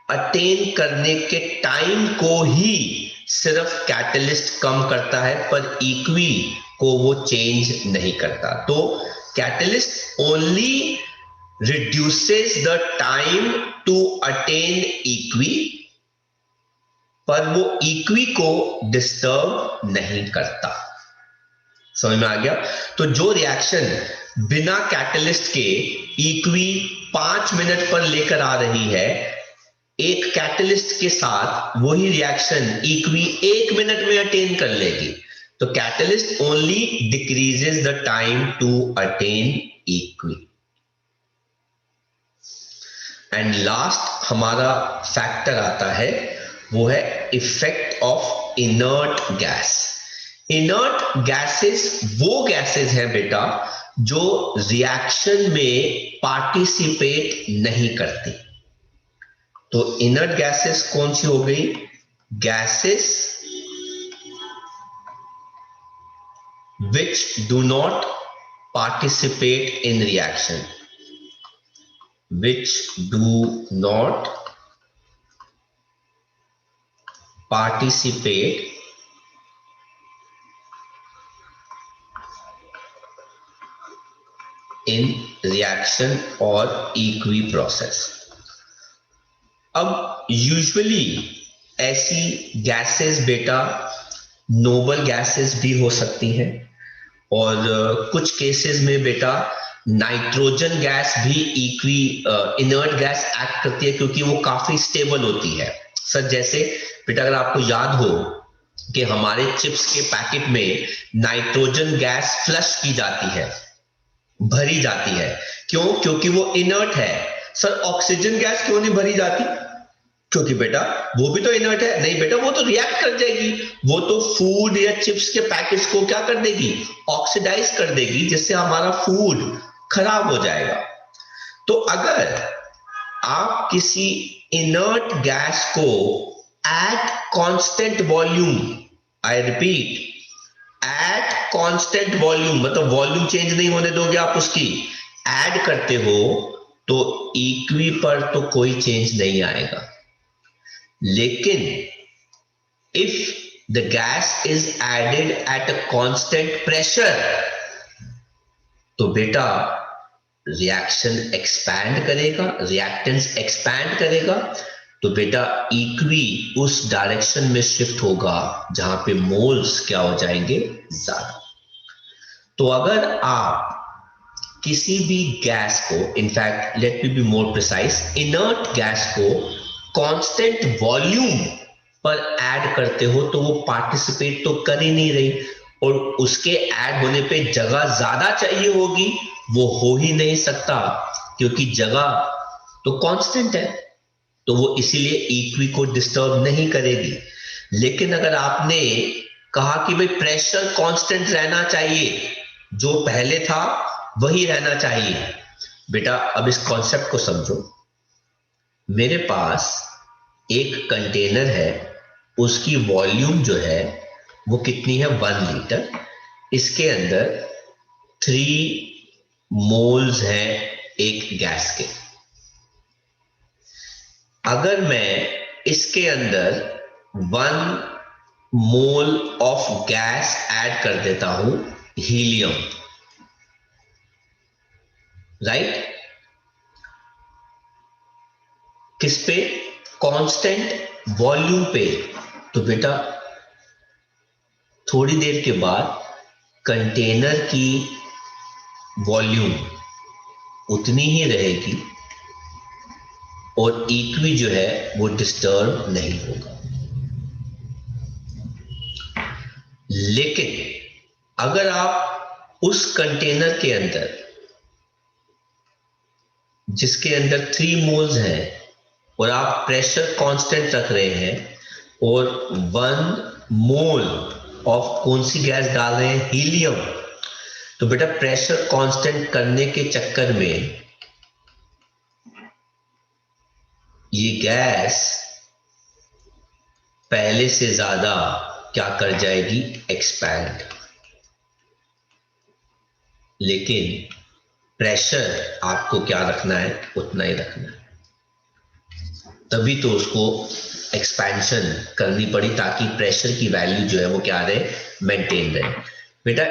अटेन करने के टाइम को ही सिर्फ कैटलिस्ट कम करता है, पर इक्वी को वो चेंज नहीं करता। तो catalyst only reduces the time to attain equi, पर वो इक्वी को डिस्टर्ब नहीं करता। समझ में आ गया? तो जो रिएक्शन बिना कैटलिस्ट के इक्वी 5 मिनट पर लेकर आ रही है, एक कैटलिस्ट के साथ वही रिएक्शन इक्वी 1 मिनट में अटेन कर लेगी। तो catalyst only decreases the time to attain equi. And last हमारा फैक्टर आता है वो है effect of inert gas. Inert gases वो गैसेस हैं बेटा जो रिएक्शन में पार्टिसिपेट नहीं करती। तो इनर्ट गैसेस कौन सी हो गई? Gases which do not participate in reaction, which do not participate in reaction और इक्वी प्रोसेस। अब यूजुअली ऐसी गैसेस बेटा नोबल गैसेस भी हो सकती हैं, और कुछ केसेस में बेटा नाइट्रोजन गैस भी इक्वी इनर्ट गैस एक्ट करती है, क्योंकि वो काफी स्टेबल होती है। सर जैसे बेटा अगर आपको याद हो कि हमारे चिप्स के पैकेट में नाइट्रोजन गैस फ्लश की जाती है, भरी जाती है, क्यों? क्योंकि वो इनर्ट है। सर ऑक्सीजन गैस क्यों नहीं भरी जाती? क्योंकि बेटा वो भी तो इनर्ट है। नहीं बेटा, वो तो रिएक्ट कर जाएगी, वो तो फूड या चिप्स के पैकेट्स को क्या कर देगी? ऑक्सीडाइज कर देगी, जिससे हमारा फूड खराब हो जाएगा। तो अगर आप किसी इनर्ट गैस को at constant volume, I repeat, at constant volume, मतलब वॉल्यूम चेंज नहीं होने दोगे आप उसकी, ऐड करते हो, तो इक्वी पर तो कोई चेंज नहीं आएगा। लेकिन if the gas is added at a constant pressure, तो बेटा रिएक्शन एक्सपैंड करेगा, रिएक्टेंस एक्सपैंड करेगा, तो बेटा इक्वी उस डायरेक्शन में शिफ्ट होगा जहां पे मोल्स क्या हो जाएंगे? ज्यादा। तो अगर आप किसी भी गैस को, in fact let me be more precise, inert gas को कांस्टेंट वॉल्यूम पर ऐड करते हो, तो वो पार्टिसिपेट तो कर ही नहीं रही, और उसके ऐड होने पे जगह ज्यादा चाहिए होगी, वो हो ही नहीं सकता, क्योंकि जगह तो कांस्टेंट है, तो वो इसीलिए इक्वी को डिस्टर्ब नहीं करेगी। लेकिन अगर आपने कहा कि भाई प्रेशर कांस्टेंट रहना चाहिए, जो पहले था वही रहना चाहिए, बेटा अब इस कॉन्सेप्ट को समझो। मेरे पास एक कंटेनर है, उसकी वॉल्यूम जो है वो कितनी है? 1 लीटर। इसके अंदर 3 मोल्स हैं एक गैस के। अगर मैं इसके अंदर 1 मोल ऑफ गैस ऐड कर देता हूं, हीलियम, राइट, किस पे? कांस्टेंट वॉल्यूम पे, तो बेटा थोड़ी देर के बाद कंटेनर की वॉल्यूम उतनी ही रहेगी, और इक्वी जो है वो डिस्टर्ब नहीं होगा। लेकिन अगर आप उस कंटेनर के अंदर, जिसके अंदर 3 मोल्स हैं, और आप प्रेशर कांस्टेंट रख रहे हैं, और 1 मोल ऑफ कौन सी गैस डाल रहे हैं? हीलियम, तो बेटा प्रेशर कांस्टेंट करने के चक्कर में ये गैस पहले से ज्यादा क्या कर जाएगी? एक्सपैंड। लेकिन प्रेशर आपको क्या रखना है? उतना ही रखना है, तभी तो उसको एक्सपेंशन करनी पड़ी, ताकि प्रेशर की वैल्यू जो है वो क्या रहे? मेंटेन रहे। बेटा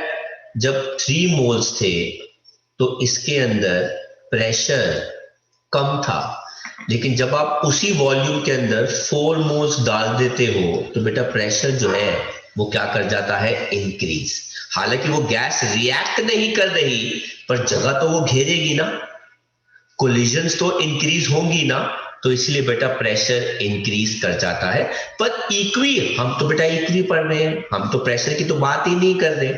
जब 3 मोल्स थे, तो इसके अंदर प्रेशर कम था, लेकिन जब आप उसी वॉल्यूम के अंदर 4 मोल्स डाल देते हो, तो बेटा प्रेशर जो है वो क्या कर जाता है? इंक्रीज। हालांकि वो गैस रिएक्ट नहीं कर रही, पर जगह तो वो घेरेगी ना, कोलिजन्स तो इंक्रीज होंगी ना, तो इसलिए बेटा प्रेशर इंक्रीज कर जाता है। पर इक्वी, हम तो बेटा इक्वी पढ़ रहे हैं, हम तो प्रेशर की तो बात ही नहीं कर रहे,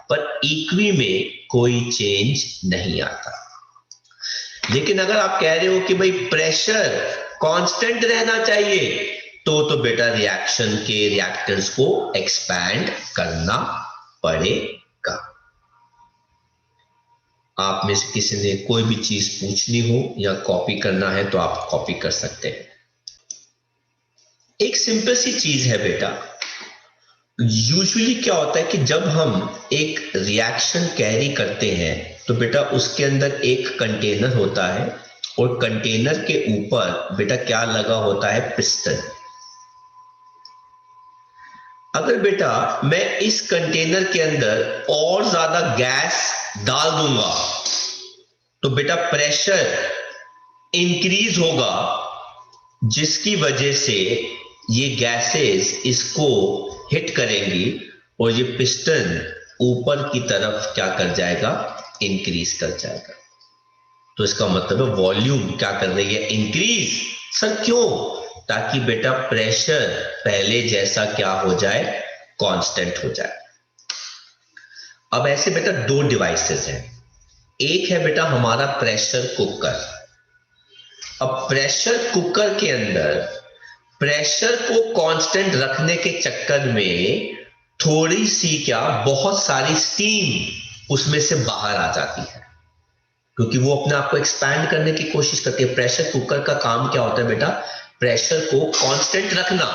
पर इक्वी में कोई चेंज नहीं आता। लेकिन अगर आप कह रहे हो कि भाई प्रेशर कांस्टेंट रहना चाहिए, तो बेटा रिएक्शन के रिएक्टेंस को एक्सपैंड करना पड़ेगा। आप में से किसी ने कोई भी चीज पूछनी हो या कॉपी करना है, तो आप कॉपी कर सकते हैं। एक सिंपल सी चीज है बेटा, यूजुअली क्या होता है कि जब हम एक रिएक्शन कैरी करते हैं, तो बेटा उसके अंदर एक कंटेनर होता है, और कंटेनर के ऊपर बेटा क्या लगा होता है? पिस्टन। अगर बेटा मैं इस कंटेनर के अंदर और ज्यादा गैस डाल दूंगा, तो बेटा प्रेशर इंक्रीज होगा, जिसकी वजह से ये गैसेस इसको हिट करेंगी और ये पिस्टन ऊपर की तरफ क्या कर जाएगा, इंक्रीज कर जाएगा। तो इसका मतलब है वॉल्यूम क्या कर रही है, इंक्रीज। सर क्यों? ताकि बेटा प्रेशर पहले जैसा क्या हो जाए, कांस्टेंट हो जाए। अब ऐसे बेटा दो डिवाइसेस हैं। एक है बेटा हमारा प्रेशर कुकर। अब प्रेशर कुकर के अंदर प्रेशर को कांस्टेंट रखने के चक्कर में थोड़ी सी क्या, बहुत सारी स्टीम उसमें से बाहर आ जाती है, क्योंकि वो अपने आप को एक्सपैंड करने की कोशिश करती है। प्रेशर कुकर का काम क्या होता है बेटा, प्रेशर को कांस्टेंट रखना,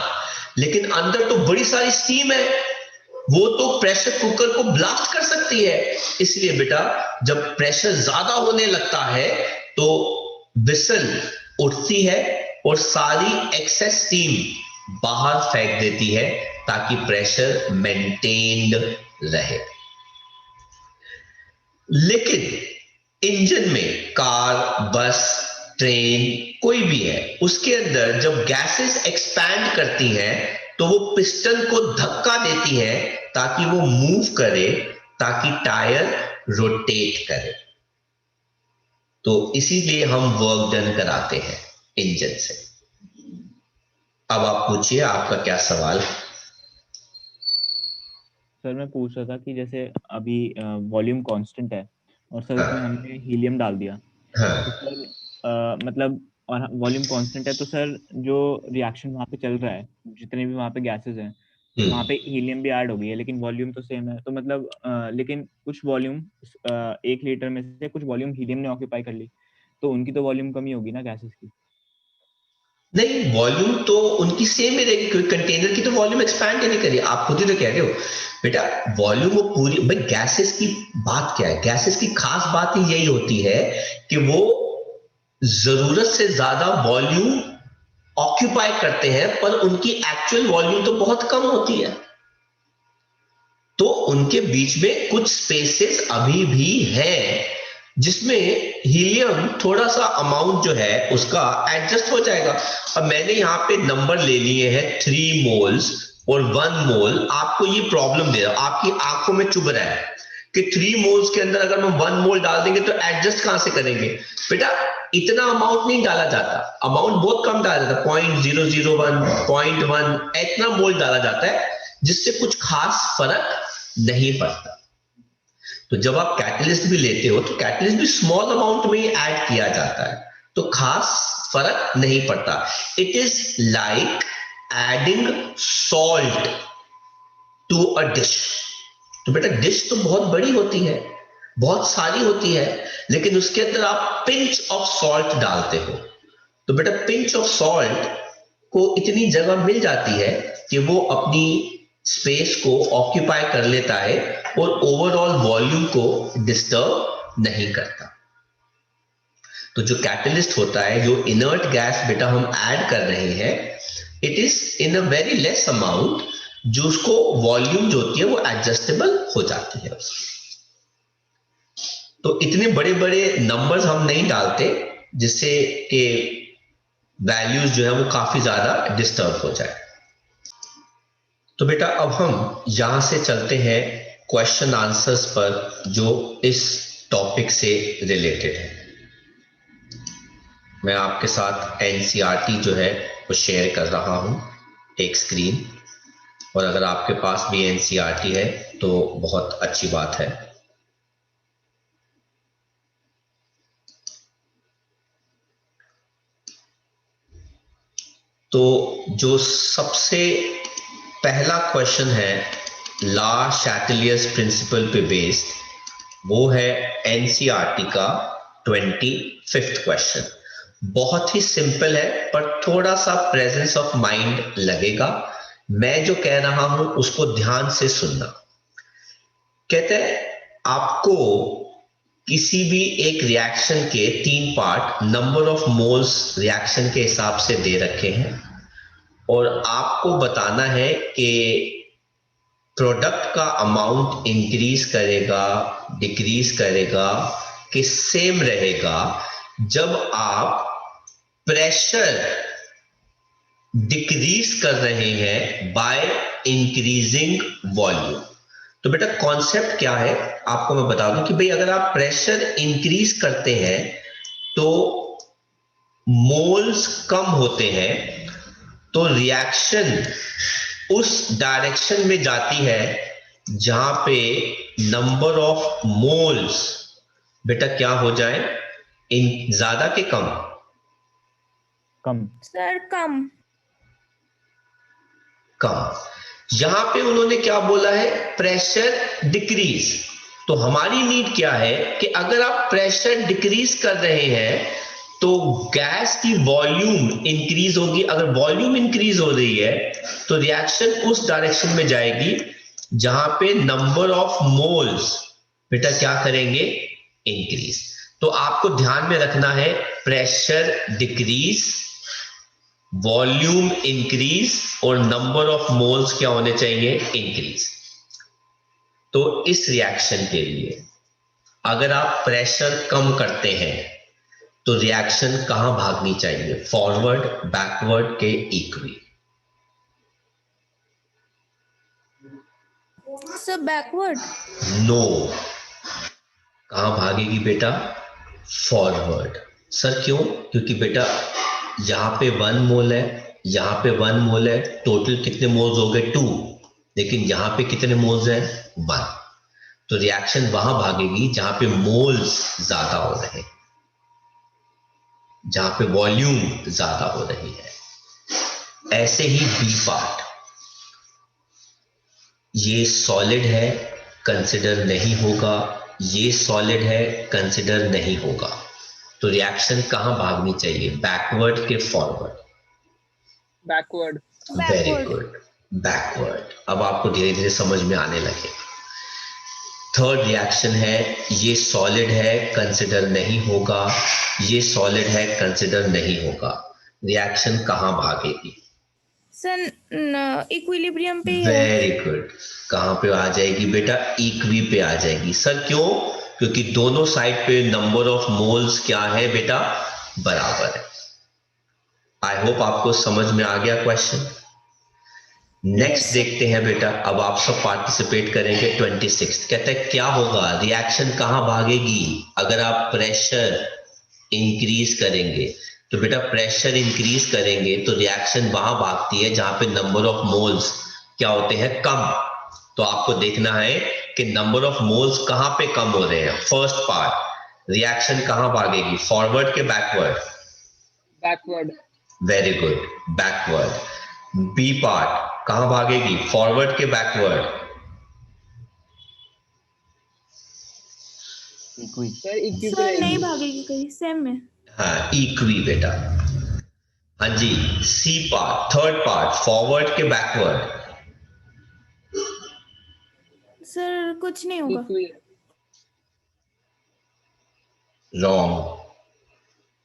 लेकिन अंदर तो बड़ी सारी स्टीम है, वो तो प्रेशर कुकर को ब्लास्ट कर सकती है। इसलिए बेटा जब प्रेशर ज्यादा होने लगता है तो विसल उठती है और सारी एक्सेस स्टीम बाहर फेंक देती है, ताकि प्रेशर मेंटेन्ड रहे। लेकिन इंजन में, कार, बस, ट्रेन, कोई भी है, उसके अंदर जब गैसेस एक्सपैंड करती हैं तो वो पिस्टन को धक्का देती है ताकि वो मूव करे, ताकि टायर रोटेट करे। तो इसीलिए हम वर्क डन कराते हैं इंजन से। अब आप पूछिए, आपका क्या सवाल है? सर मैं पूछ रहा था कि जैसे अभी वॉल्यूम कांस्टेंट है और सर इसमें हमने हीलियम डाल दिया, तो हाँ, सर मतलब और वॉल्यूम कांस्टेंट है, तो सर जो रिएक्शन वहाँ पे चल रहा है, जितने भी वहाँ पे गैसेस हैं, वहाँ पे हीलियम भी ऐड हो गई है, लेकिन वॉल्यूम तो सेम है। तो मतलब लेकिन कुछ वॉल्यूम 1 लीटर में से कुछ वॉल्यूम हीलियम ने ऑक्यूपाई कर ली, तो उनकी तो वॉल्यूम कमी होगी ना गैसेस की। नहीं, वॉल्यूम तो उनकी सेम ही रहेगी, क्योंकि कंटेनर की तो वॉल्यूम एक्सपैंड ही नहीं करी। आप खुद ही तो कह रहे हो बेटा, वॉल्यूम वो पूरी, भाई गैसेस की बात क्या है, गैसेस की खास बात ही यही होती है कि वो जरूरत से ज्यादा वॉल्यूम ऑक्यूपाई करते हैं, पर उनकी एक्चुअल वॉल्यूम तो बहुत कम होती है। तो उनके बीच में कुछ स्पेसेस अभी भी है, जिसमें हीलियम थोड़ा सा अमाउंट जो है उसका एडजस्ट हो जाएगा। अब मैंने यहाँ पे नंबर ले लिए हैं 3 मोल्स और 1 मोल। आपको ये प्रॉब्लम दे रहा है, आपकी आंखों में चुभ रहा है कि 3 मोल्स के अंदर अगर हम 1 मोल डाल देंगे तो एडजस्ट कहां से करेंगे। बेटा इतना अमाउंट नहीं डाला जाता, अमाउंट बहुत कम डाला जाता है, 0.001, 0.1, इतना मोल डाला जाता है, जिससे कुछ खास फर्क नहीं पड़ता। तो जब आप कैटलिस्ट भी लेते हो तो कैटलिस्ट भी स्मॉल अमाउंट में ही ऐड किया जाता है, तो खास फर्क नहीं पड़ता। It is like adding salt to a dish. तो बेटा डिश तो बहुत बड़ी होती है, बहुत सारी होती है, लेकिन उसके अंदर आप पिंच ऑफ सॉल्ट डालते हो, तो बेटा पिंच ऑफ सॉल्ट को इतनी जगह मिल जाती है कि वो अपनी स्पेस को ऑक्यूपाई कर लेता है और ओवरऑल वॉल्यूम को डिस्टर्ब नहीं करता। तो जो कैटलिस्ट होता है, जो इनर्ट गैस बेटा हम ऐड कर रहे हैं, it is in a very less amount, जो उसको वॉल्यूम जो होती है वो एडजस्टेबल हो जाती है उसकी। तो इतने बड़े बड़े नंबर्स हम नहीं डालते जिससे कि वैल्यूज जो है वो काफी ज्यादा डिस्टर्ब हो जाए। तो बेटा अब हम यहां से चलते हैं क्वेश्चन आंसर्स पर, जो इस टॉपिक से रिलेटेड है। मैं आपके साथ एनसीईआरटी जो है वो शेयर कर रहा हूं, एक स्क्रीन, और अगर आपके पास भी एनसीईआरटी है तो बहुत अच्छी बात है। तो जो सबसे पहला क्वेश्चन है ला शैटिलियर्स प्रिंसिपल पे बेस्ड, वो है एनसीईआरटी का 25वां क्वेश्चन। बहुत ही सिंपल है, पर थोड़ा सा प्रेजेंस ऑफ माइंड लगेगा। मैं जो कह रहा हूं उसको ध्यान से सुनना। कहते हैं आपको किसी भी एक रिएक्शन के 3 part number of moles reaction के हिसाब से दे रखे हैं, और आपको बताना है कि प्रोडक्ट का अमाउंट इंक्रीज करेगा, डिक्रीज करेगा, कि सेम रहेगा जब आप प्रेशर डिक्रीज कर रहे हैं बाय इंक्रीजिंग वॉल्यूम। तो बेटा कॉन्सेप्ट क्या है आपको मैं बता दूं कि भाई अगर आप प्रेशर इंक्रीज करते हैं तो मोल्स कम होते हैं, तो रिएक्शन उस डायरेक्शन में जाती है जहां पे नंबर ऑफ मोल्स बेटा क्या हो जाए, इन ज्यादा के कम, कम सर कम। कम। यहां पे उन्होंने क्या बोला है, प्रेशर डिक्रीज। तो हमारी नीड क्या है कि अगर आप प्रेशर डिक्रीज कर रहे हैं तो गैस की वॉल्यूम इंक्रीज होगी। अगर वॉल्यूम इंक्रीज हो रही है तो रिएक्शन उस डायरेक्शन में जाएगी जहां पे नंबर ऑफ मोल्स बेटा क्या करेंगे, इंक्रीज। तो आपको ध्यान में रखना है प्रेशर डिक्रीज, वॉल्यूम इंक्रीज और नंबर ऑफ मोल्स क्या होने चाहिए, इंक्रीज। तो इस रिएक्शन के लिए अगर आप प्रेशर कम करते हैं तो रिएक्शन कहां भागनी चाहिए, फॉरवर्ड बैकवर्ड के इक्वी। Sir backward. नो, कहां भागेगी बेटा, फॉरवर्ड। सर क्यों, क्योंकि बेटा यहां पे 1 मोल है, यहां पे 1 मोल है, टोटल कितने मोल्स हो गए 2, लेकिन यहां पे कितने मोल्स हैं 1। तो रिएक्शन वहां भागेगी जहां पे मोल्स ज्यादा हो रहे हैं, जहां पे वॉल्यूम ज्यादा हो रही है। ऐसे ही बी पार्ट, ये सॉलिड है कंसिडर नहीं होगा, ये सॉलिड है कंसिडर नहीं होगा। तो रिएक्शन कहां भागनी चाहिए, बैकवर्ड के forward, backward. Very backward. Good, backward. अब आपको धीरे धीरे समझ में आने लगे। थर्ड रिएक्शन है, ये सॉलिड है कंसिडर नहीं होगा, ये सॉलिड है कंसिडर नहीं होगा। रिएक्शन कहां भागेगी, सर इक्विलिब्रियम पे ही है। Very good. कहां पे आ जाएगी बेटा, इक्वी पे आ जाएगी। सर क्यों, क्योंकि दोनों साइड पे नंबर ऑफ मोल्स क्या है बेटा, बराबर है। आई होप आपको समझ में आ गया क्वेश्चन। Next Yes, sir. देखते हैं बेटा, अब आप सब पार्टिसिपेट करेंगे। 26 कहता है क्या होगा, रिएक्शन कहां भागेगी अगर आप प्रेशर इंक्रीज करेंगे। तो बेटा प्रेशर इंक्रीज करेंगे तो रिएक्शन वहां भागती है जहां पे नंबर ऑफ मोल्स क्या होते हैं, कम। तो आपको देखना है कि नंबर ऑफ मोल्स कहां पे कम हो रहे हैं। फर्स्ट पार्ट, रिएक्शन कहां भागेगी, फॉरवर्ड के backward, backward. Very good, backward. B part कहां भागेगी, फॉरवर्ड के बैकवर्ड, इक्वी सर इक्वी पे सर नहीं रहेगी। भागेगी कहीं, सेम में। हाँ इक्वी बेटा। हाँ जी, C part third part, forward के बैकवर्ड, सर कुछ नहीं होगा। इक्वी। रॉन्ग,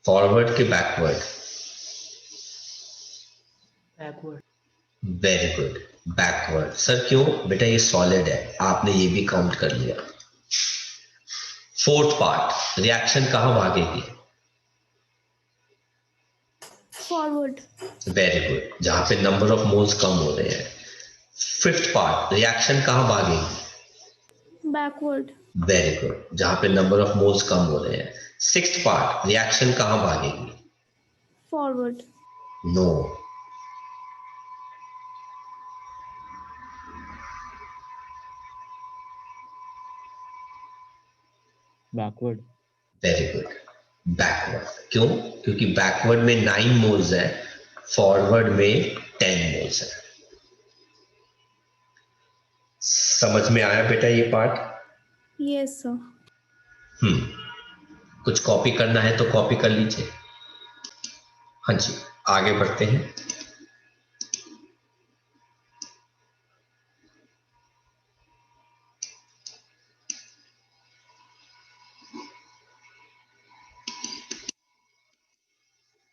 फॉरवर्ड के backward, backward. Very good, backward. Sir क्यों बेटा, ये सॉलिड है, आपने ये भी काउंट कर लिया। फोर्थ पार्ट, रिएक्शन कहां भागेगी, फॉरवर्ड। वेरी गुड, जहां पे नंबर ऑफ मोल्स कम हो रहे हैं। फिफ्थ पार्ट, रिएक्शन कहां भागेगी, बैकवर्ड। वेरी गुड, जहां पे नंबर ऑफ मोल्स कम हो रहे हैं। सिक्स्थ पार्ट, रिएक्शन कहां भागेगी, forward. No, backward very good, backward. क्यों, क्योंकि बैकवर्ड में 9 मोल्स है, फॉरवर्ड में 10 मोल्स है। समझ में आया बेटा ये पार्ट। Yes sir. कुछ कॉपी करना है तो कॉपी कर लीजिए। हाँ जी, आगे बढ़ते हैं।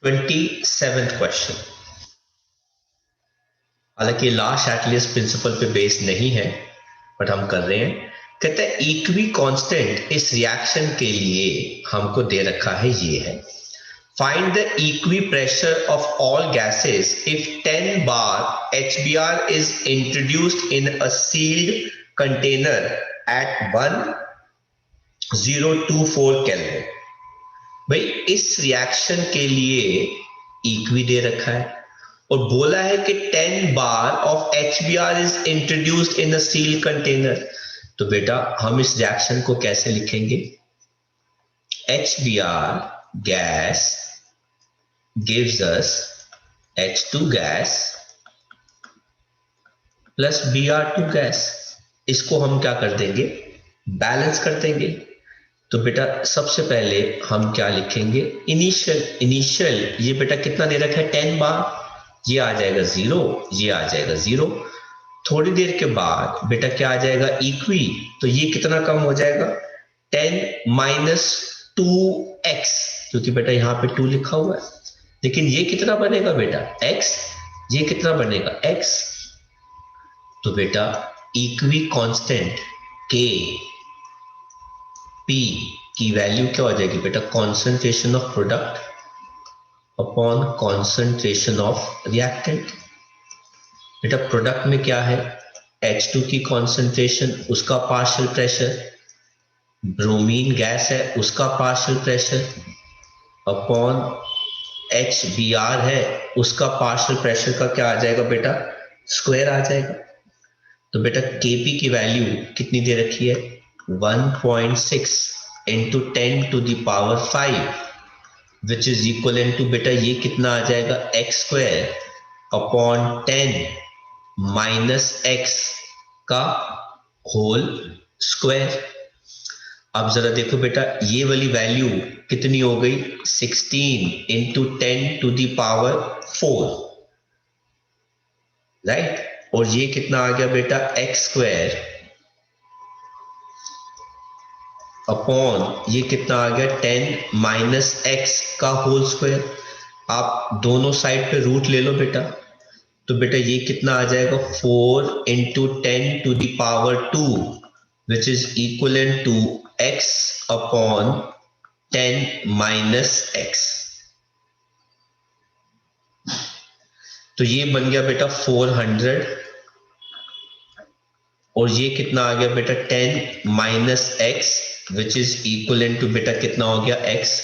ट्वेंटी सेवेंथ क्वेश्चन, हालांकि लास्ट एटलिस्ट प्रिंसिपल पे बेस नहीं है बट हम कर रहे हैं। कहते हैं इक्वी कांस्टेंट इस रिएक्शन के लिए हमको दे रखा है, ये है find the equipressure of all gases if 10 bar HBr is introduced in a sealed container at 1024 Kelvin। भाई इस रिएक्शन के लिए इक्वी दे रखा है और बोला है कि 10 बार of HBr is introduced in a sealed container. तो बेटा हम इस रिएक्शन को कैसे लिखेंगे? HBr gas gives us H2 gas plus Br2 gas। इसको हम क्या कर देंगे? बैलेंस कर देंगे। तो बेटा सबसे पहले हम क्या लिखेंगे? इनिशियल ये बेटा कितना दे रखा है? 10 बार, ये आ जाएगा 0, ये आ जाएगा 0। थोड़ी देर के बाद बेटा क्या आ जाएगा? इक्वी। तो ये कितना कम हो जाएगा? 10 माइनस 2x, क्योंकि बेटा यहाँ पे 2 लिखा हुआ है। लेकिन ये कितना बनेगा बेटा? x। ये कितना बनेगा? x। तो बेटा इक्वी कांस्टेंट k p की वैल्यू क्या हो जाएगी बेटा? Concentration of product upon concentration of reactant. बेटा प्रोडक्ट में क्या है? H2 की कॉन्सेंट्रेशन, उसका पार्शियल प्रेशर, ब्रोमीन गैस है उसका पार्शियल प्रेशर अपॉन HBr है उसका पार्शियल प्रेशर का क्या आ जाएगा बेटा? स्क्वायर आ जाएगा। तो बेटा Kp की वैल्यू कितनी दे रखी है? 1.6 into 10 to the power 5 which is equal to बेटा ये कितना आ जाएगा? x square upon 10 minus x का होल स्क्वायर। अब जरा देखो बेटा ये वाली वैल्यू कितनी हो गई? 16 into 10 to the power 4, right. और ये कितना आ गया बेटा? x स्क्वायर अपॉन ये कितना आ गया? 10 माइनस x का होल स्क्वायर। आप दोनों साइड पे रूट ले लो बेटा। तो बेटा ये कितना आ जाएगा? 4 into 10 to the power 2 which is equal to x upon 10 minus x। तो ये बन गया बेटा 400 और ये कितना आ गया बेटा? 10 minus x which is equal to बेटा कितना हो गया? x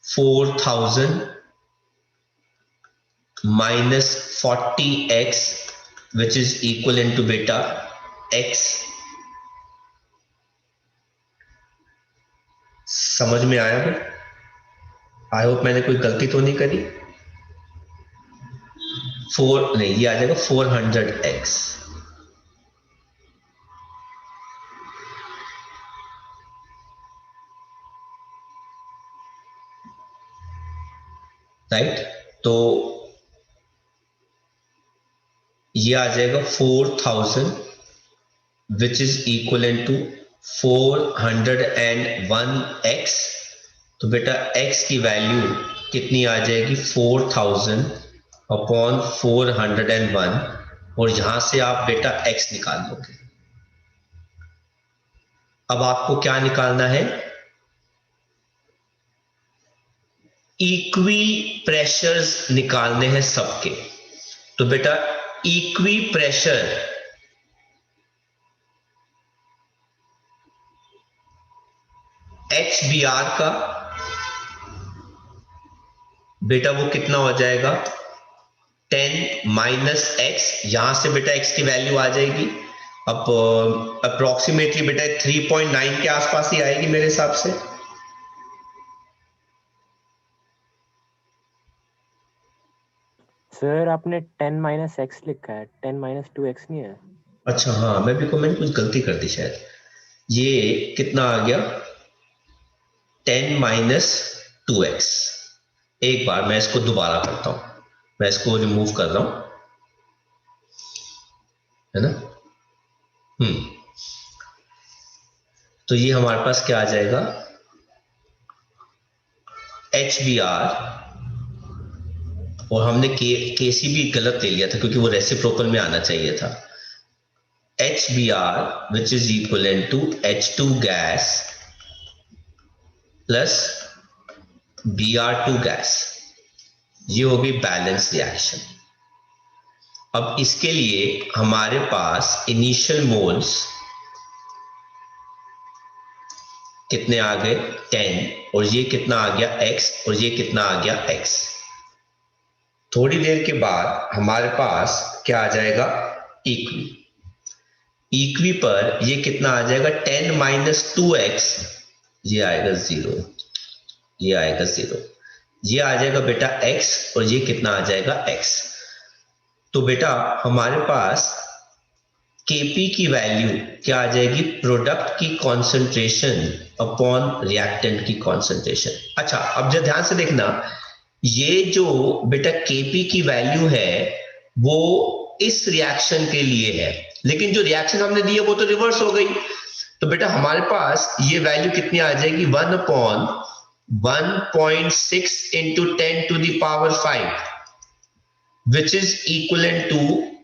4000 minus 40x which is equal to बेटा x। समझ में आया भाई? आई होप मैंने कोई गलती तो नहीं करी। 4 नहीं, ये आ जाएगा 400x। राइट, तो ये आ जाएगा 4000 विच इज इक्वल टू 401x। तो बेटा x की वैल्यू कितनी आ जाएगी? 4000 अपॉन 401 और यहां से आप बेटा x निकाल लोगे। अब आपको क्या निकालना है? इक्वी प्रेशर्स निकालने हैं सबके। तो बेटा इक्वी प्रेशर HBr का बेटा वो कितना हो जाएगा? 10 माइनस x। यहां से बेटा x की वैल्यू आ जाएगी अब अप्रोक्सीमेटली बेटा 3.9 के आसपास ही आएगी मेरे हिसाब से। सर आपने 10 माइनस एक्स लिखा है, 10 माइनस 2x नहीं है। अच्छा हाँ, मैंने कुछ गलती कर दी शायद। ये कितना आ गया? 10 माइनस 2x। एक बार मैं इसको दोबारा करता हूं, मैं इसको रिमूव कर रहा हूं, है ना। तो ये हमारे पास क्या आ जाएगा? HBr और हमने केसी भी गलत ले लिया था क्योंकि वो रेसिप्रोकल में आना चाहिए था। HBr which is equivalent to H2 gas plus Br2 gas, ये होगी बैलेंस रिएक्शन। अब इसके लिए हमारे पास इनिशियल मोल्स कितने आ गए 10, और ये कितना आ गया x, और ये कितना आ गया x। थोड़ी देर के बाद हमारे पास क्या आ जाएगा इक्वी। इक्वी पर ये कितना आ जाएगा 10 माइनस 2x, ये आएगा 0, ये आएगा 0, ये आ जाएगा बेटा x, और ये कितना आ जाएगा x। तो बेटा हमारे पास Kp की वैल्यू क्या आ जाएगी, प्रोडक्ट की कॉन्सेंट्रेशन अपॉन रिएक्टेंट की कॉन्सेंट्रेशन। अच्छा अब जरा ध्यान से देखना, ये जो बेटा Kp की वैल्यू है वो इस रिएक्शन के लिए है, लेकिन जो रिएक्शन हमने दी है वो तो रिवर्स हो गई। तो बेटा हमारे पास ये वैल्यू कितनी आ जाएगी 1 upon 1.6 into 10 to the power 5 which is equivalent to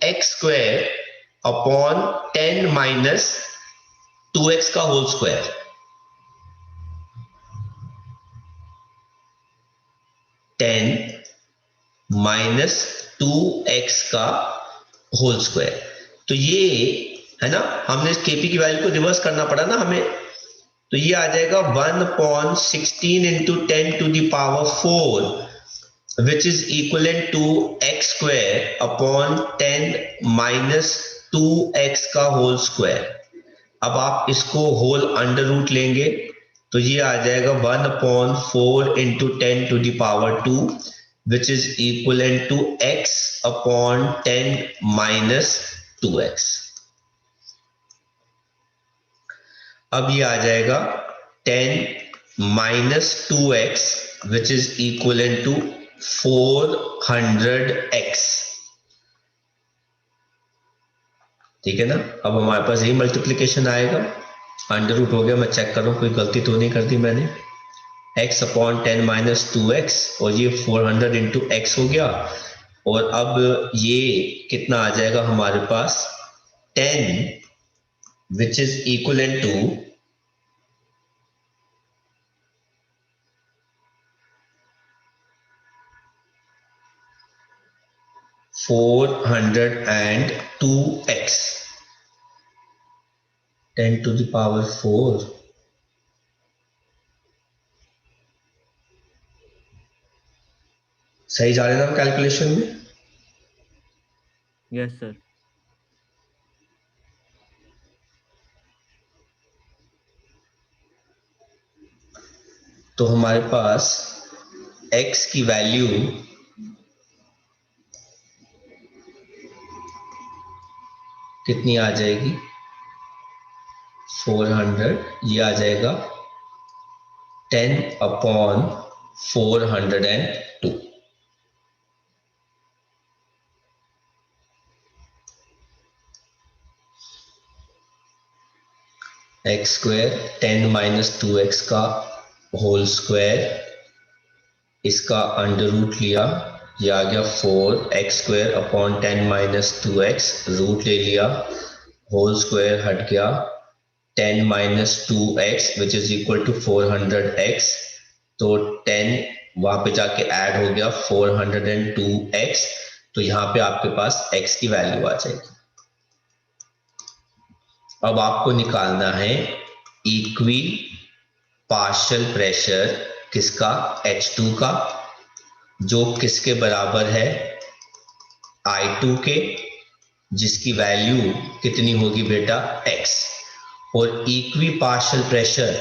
x square upon 10 minus 2x का होल स्क्वायर। माइनस 2x का होल स्क्वायर। तो ये है ना, हमने Kp की वैल्यू को रिवर्स करना पड़ा ना हमें, तो ये आ जाएगा 1/16 into 10 to the power 4 which is equivalent to x square upon 10 minus 2x का होल स्क्वायर। अब आप इसको होल अंडर रूट लेंगे तो ये आ जाएगा 1/4 into 10 to the power 2 which is equivalent to x upon 10 minus 2x। अब ये आ जाएगा 10 minus 2x which is equivalent to 400x। ठीक है ना। अब हमारे पास यही मल्टीप्लिकेशन आएगा, अंडर रूट हो गया, मैं चेक कर रहा हूं कोई गलती तो नहीं कर दी मैंने। x अपॉन 10 माइनस 2x और ये 400 इंटू x हो गया, और अब ये कितना आ जाएगा हमारे पास 10 which is equivalent to 402x 10 to the power 4 सही जा रहे हैं ना कैलकुलेशन में? Yes sir. तो हमारे पास x की वैल्यू कितनी आ जाएगी 400, ये आ जाएगा 10 upon 402। X square 10 minus 2x का होल स्क्वायर, इसका अंडर रूट लिया, ये आ गया 4x square upon 10 minus 2x, root ले लिया, होल स्क्वायर हट गया, 10 minus 2x which is equal to 400x, तो 10 वहां पे जाके ऐड हो गया 402x, तो यहां पे आपके पास x की वैल्यू आ जाएगी। अब आपको निकालना है इक्वी पार्शियल प्रेशर किसका, H2 का, जो किसके बराबर है I2 के, जिसकी वैल्यू कितनी होगी बेटा x, और इक्वी पार्शियल प्रेशर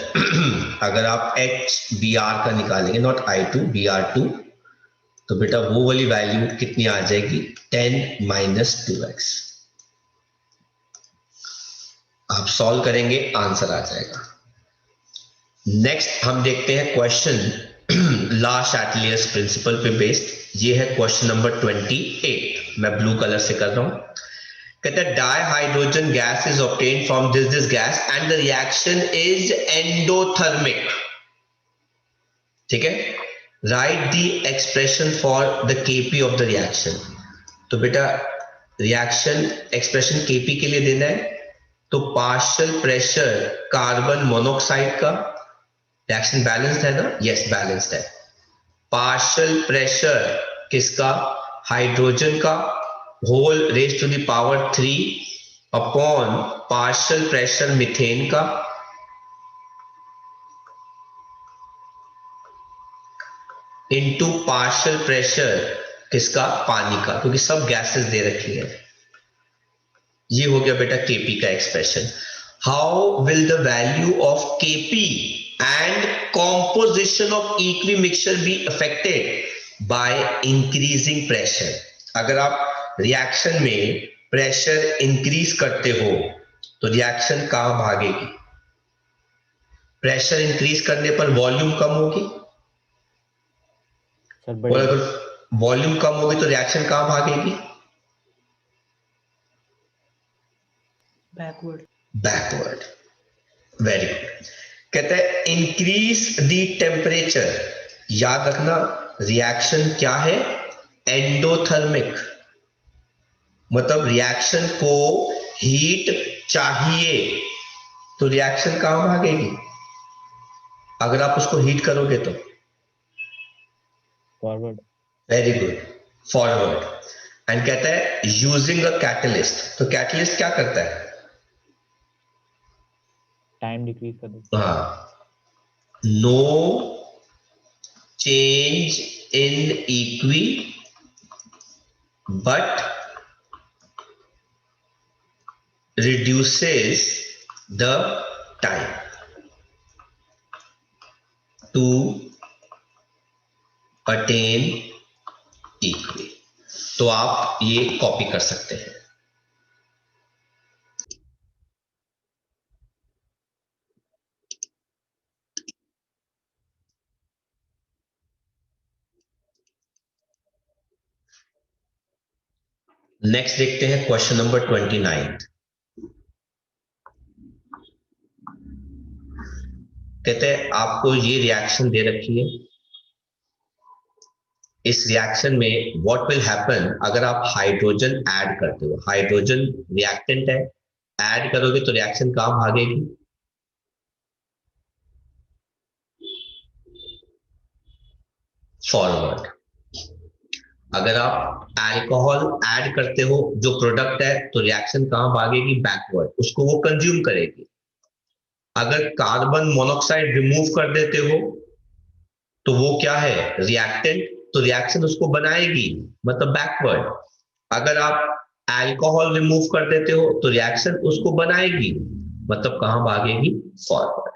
अगर आप HBr का निकालेंगे, नॉट I2 Br2, तो बेटा वो वाली वैल्यू कितनी आ जाएगी 10 माइनस 2x। आप सॉल्व करेंगे आंसर आ जाएगा। नेक्स्ट हम देखते हैं क्वेश्चन ला शैटलियर्स प्रिंसिपल पे बेस्ड। ये है क्वेश्चन नंबर 28, मैं ब्लू कलर से कर रहा हूं। कहता है dihydrogen gas is obtained from this gas and the reaction is endothermic. ठीक है, right the expression for the KP of the reaction. तो बेटा रिएक्शन एक्सप्रेशन केपी के लिए देना है, तो पार्शियल प्रेशर कार्बन मोनोऑक्साइड का, रिएक्शन बैलेंस्ड है ना? यस बैलेंस्ड है। पार्शियल प्रेशर किसका? हाइड्रोजन का, whole raise to the power 3 upon partial pressure methane का, इनटू पार्शियल प्रेशर किसका? पानी का, क्योंकि सब गैसेस दे रखी है। ये हो गया बेटा केपी का expression. How will the value of KP and composition of equi mixture be affected by increasing pressure? अगर आप रिएक्शन में प्रेशर इंक्रीज करते हो तो रिएक्शन कहां भागेगी? प्रेशर इंक्रीज करने पर वॉल्यूम कम होगी, और अगर वॉल्यूम कम होगी तो रिएक्शन कहां भागेगी? बैकवर्ड। बैकवर्ड। Very good. कहते हैं इंक्रीज द टेम्परेचर। याद रखना रिएक्शन क्या है? एंडोथर्मिक, मतलब रिएक्शन को हीट चाहिए तो रिएक्शन कहां भागेगी? अगर आप उसको हीट करोगे तो forward. Very good, forward. And कहता है यूजिंग अ कैटलिस्ट, तो कैटलिस्ट क्या करता है? टाइम डिक्रीज कर देता है। हाँ, no change in equi but reduces the time to attain equi। तो आप ये कॉपी कर सकते हैं। नेक्स्ट देखते हैं क्वेश्चन नंबर 29। कहते हैं आपको ये रिएक्शन दे रखी है, इस रिएक्शन में व्हाट विल हैपन अगर आप हाइड्रोजन ऐड करते हो। हाइड्रोजन रिएक्टेंट है, ऐड करोगे तो रिएक्शन कहां भागेगी? फॉरवर्ड। अगर आप अल्कोहल ऐड करते हो जो प्रोडक्ट है तो रिएक्शन कहां भागेगी? बैकवर्ड, उसको वो कंज्यूम करेगी। अगर कार्बन मोनोऑक्साइड रिमूव कर देते हो तो वो क्या है? रिएक्टेंट, तो रिएक्शन उसको बनाएगी, मतलब बैकवर्ड। अगर आप अल्कोहल रिमूव कर देते हो तो रिएक्शन उसको बनाएगी, मतलब कहां भागेगी? फॉरवर्ड।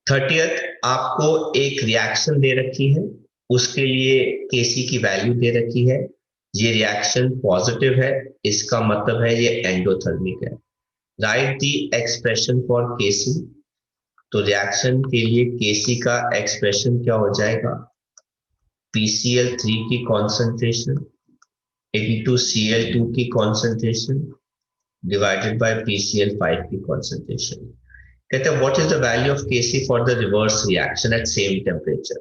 30th आपको एक रिएक्शन दे रखी है, उसके लिए केसी की वैल्यू दे रखी है। ये रिएक्शन पॉजिटिव है, इसका मतलब है ये एंडोथर्मिक है। राइट द एक्सप्रेशन फॉर केसी। तो रिएक्शन के लिए केसी का एक्सप्रेशन क्या हो जाएगा? PCl3 की कॉन्सेंट्रेशन इनटू Cl2 की कॉन्सेंट्रेशन डिवाइडेड बाय PCl5 की कॉन्सेंट्रेशन। कहते हैं what is the value of KC for the reverse reaction at same temperature?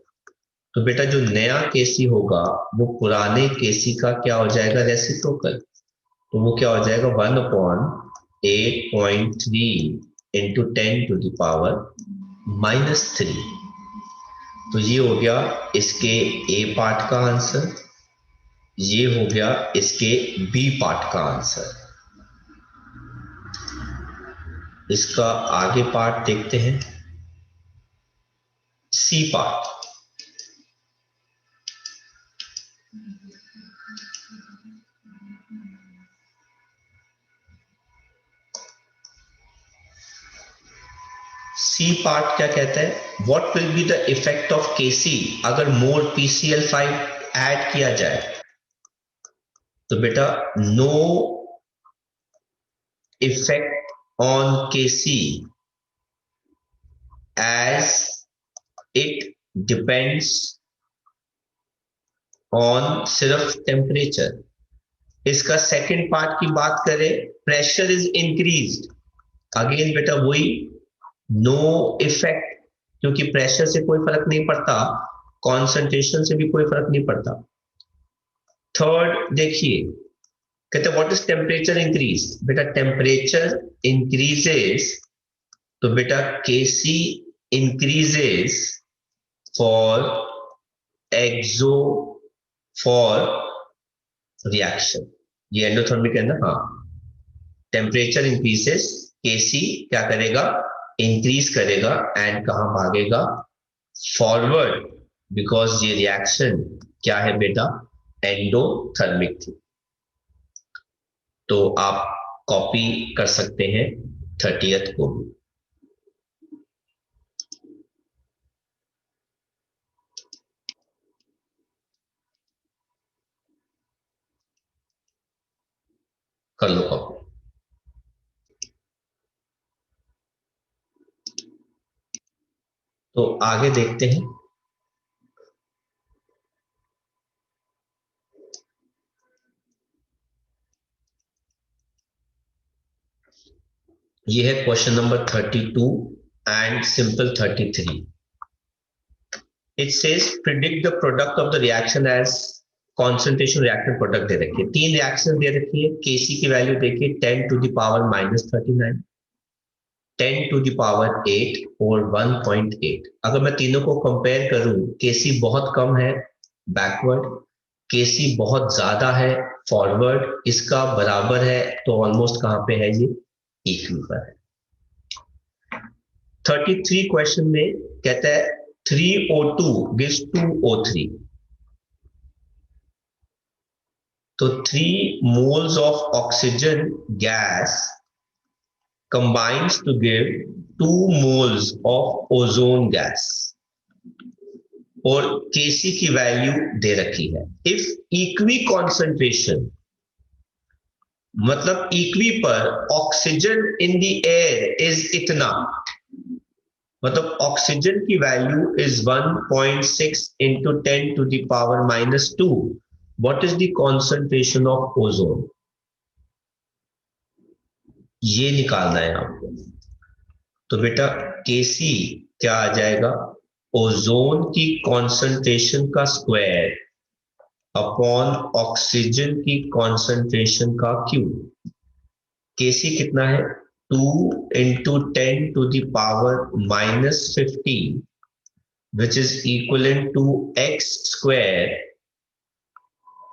तो बेटा जो नया केसी होगा वो पुराने केसी का क्या हो जाएगा? रेसिप्रोकल। तो वो क्या हो जाएगा? 1/8.3 इंटू 10⁻⁻3। तो ये हो गया इसके ए पार्ट का आंसर, ये हो गया इसके बी पार्ट का आंसर। इसका आगे पार्ट देखते हैं, सी पार्ट। सी पार्ट क्या कहता है? What will be the effect of KC अगर मोर PCl5 ऐड किया जाए? तो बेटा no effect on KC as it depends on सिर्फ टेम्परेचर। इसका सेकंड पार्ट की बात करें, प्रेशर इज इंक्रीज्ड, अगेन बेटा वही नो इफेक्ट, क्योंकि प्रेशर से कोई फर्क नहीं पड़ता, कॉन्सेंट्रेशन से भी कोई फर्क नहीं पड़ता। थर्ड देखिए कहते हैं व्हाट इज टेम्परेचर इंक्रीज, बेटा टेम्परेचर इंक्रीजेस, तो बेटा KC increases for exo for reaction, ये एंडोथर्मिक है ना, हाँ। टेम्परेचर इंक्रीजेस, केसी क्या करेगा, इंक्रीज करेगा, एंड कहां भागेगा, फॉरवर्ड, बिकॉज ये रिएक्शन क्या है बेटा, एंडोथर्मिक थी। तो आप कॉपी कर सकते हैं 30th को भी। कर लो कॉपी। तो आगे देखते हैं। ये है question number 32 and simple 33। It says predict the product of the reaction as concentration reactant product दे रखी है। 3 रिएक्शन दे रखी है, केसी की वैल्यू देखिए 10 to the power -39, 10 to the power 8 और 1.8। अगर मैं तीनों को कंपेयर करूं, केसी बहुत कम है बैकवर्ड, केसी बहुत ज्यादा है फॉरवर्ड, इसका बराबर है तो ऑलमोस्ट कहां पे है, ये इक्वल पर है। 33 क्वेश्चन में कहता है 3O2 gives 2O3, तो 3 moles of oxygen gas combines to give 2 moles of ozone gas, और केसी की वैल्यू दे रखी है। इफ इक्वी कॉन्सेंट्रेशन, मतलब इक्वी पर oxygen in the air is इतना, मतलब ऑक्सीजन की value is 1.6 into 10 to the power -2, what is the concentration of ozone, ये निकालना है आपको। तो बेटा केसी क्या आ जाएगा, ओजोन की कॉन्सेंट्रेशन का स्क्वायर अपॉन ऑक्सीजन की कॉन्सेंट्रेशन का क्यूब। केसी कितना है, 2 into 10 to the power -15, which is equivalent to x square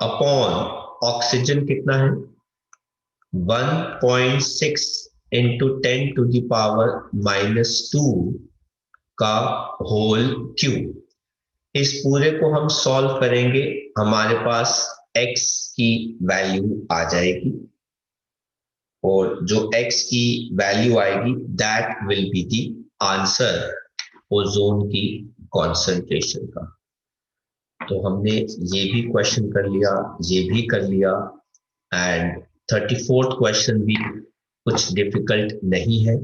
upon oxygen कितना है, 1.6 इंटू 10 टू द पावर -2 का होल क्यूब। इस पूरे को हम सॉल्व करेंगे, हमारे पास x की वैल्यू आ जाएगी, और जो x की वैल्यू आएगी that will be the answer ozone की कॉन्सेंट्रेशन का। तो हमने ये भी क्वेश्चन कर लिया, ये भी कर लिया, एंड 34th क्वेश्चन भी कुछ डिफिकल्ट नहीं है।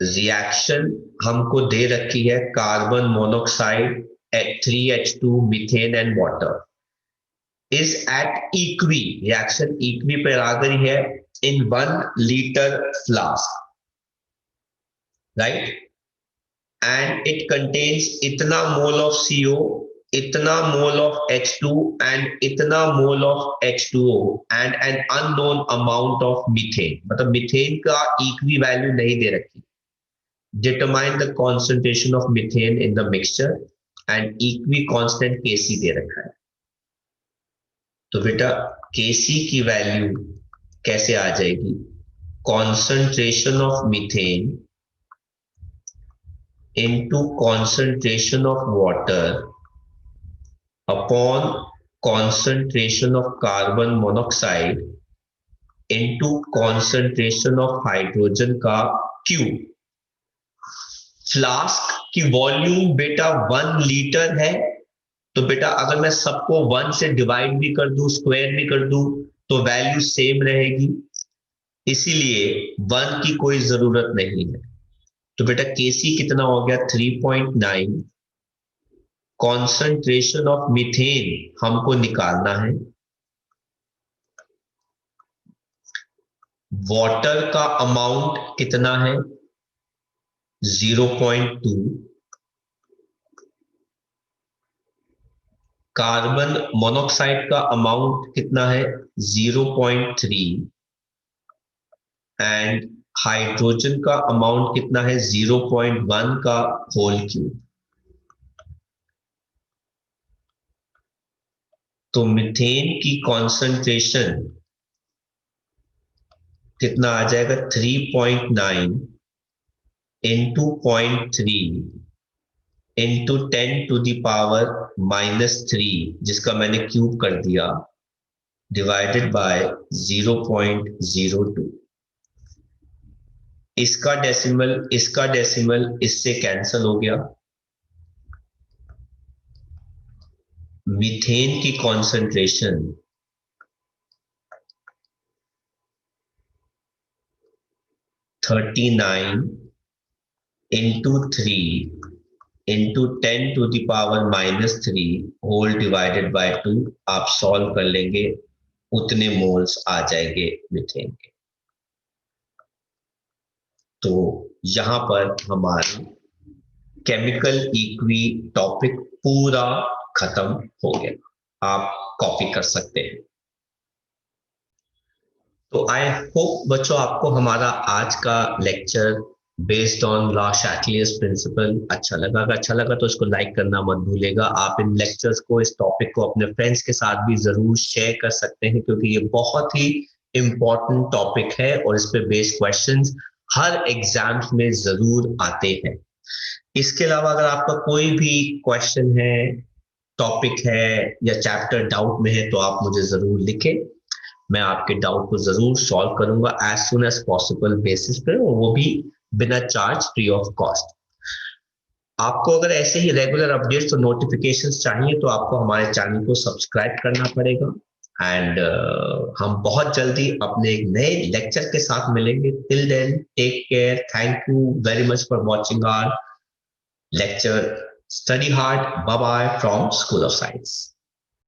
रिएक्शन हमको दे रखी है carbon monoxide, 3H2 methane and water is at equi, reaction equi पर आ गई है in 1 liter flask, right, and it contains इतना मोल of CO, इतना मोल of H2 and इतना मोल of H2O and an unknown amount of methane, मतलब methane का equi value नहीं दे रखी। Determine the concentration of methane in the mixture and equi constant Kc दे रखा है। तो बेटा केसी की वैल्यू कैसे आ जाएगी, concentration of methane into concentration of water upon concentration of carbon monoxide into concentration of hydrogen का क्यूब। फ्लास्क की volume बेटा 1 लीटर है, तो बेटा अगर मैं सबको 1 से डिवाइड भी कर दूं, स्क्वायर भी कर दूं, तो वैल्यू सेम रहेगी, इसीलिए 1 की कोई जरूरत नहीं है। तो बेटा केसी कितना हो गया, 3.9। कॉन्सेंट्रेशन ऑफ मीथेन हमको निकालना है, वाटर का अमाउंट कितना है, 0.2, कार्बन मोनोऑक्साइड का अमाउंट कितना है 0.3 एंड हाइड्रोजन का अमाउंट कितना है 0.1 का होल क्यूब। तो मीथेन की कॉन्सेंट्रेशन कितना आ जाएगा 3.9 इंटू 0.3 इंटू 10⁻⁻3 जिसका मैंने क्यूब कर दिया डिवाइडेड बाय 0.02। इसका डेसिमल इससे कैंसल हो गया। मीथेन की concentration 39 into 3 into 10⁻⁻3 whole divided by 2। आप सॉल्व कर लेंगे, उतने मोल्स आ जाएंगे मीथेन के। तो यहां पर हमारा केमिकल इक्वी टॉपिक पूरा खत्म हो गया। आप कॉपी कर सकते हैं। तो आई होप बच्चों आपको हमारा आज का lecture based on Le Chatelier's principle अच्छा लगा। अगर अच्छा लगा तो इसको लाइक करना मत भूलेगा। आप इन लेक्चर्स को, इस टॉपिक को अपने फ्रेंड्स के साथ भी जरूर शेयर कर सकते हैं, क्योंकि ये बहुत ही इंपॉर्टेंट टॉपिक है और इस पे बेस्ड क्वेश्चंस हर एग्जाम्स में जरूर आते हैं। इसके अलावा अगर आपका कोई भी क्वेश्चन है, टॉपिक है या चैप्टर डाउट में है तो आप मुझे जरूर लिखें। मैं आपके डाउट को जरूर सॉल्व करूंगा as soon as possible basis पे, और वो भी बिना चार्ज, फ्री ऑफ कॉस्ट। आपको अगर ऐसे ही रेगुलर अपडेट्स और नोटिफिकेशंस चाहिए तो आपको हमारे चैनल को सब्सक्राइब करना पड़ेगा। एंड हम बहुत जल्दी अपने एक नए लेक्चर के साथ मिलेंगे। Till then take care, thank you very much for watching our lecture. Study hard. Bye bye from School of Science.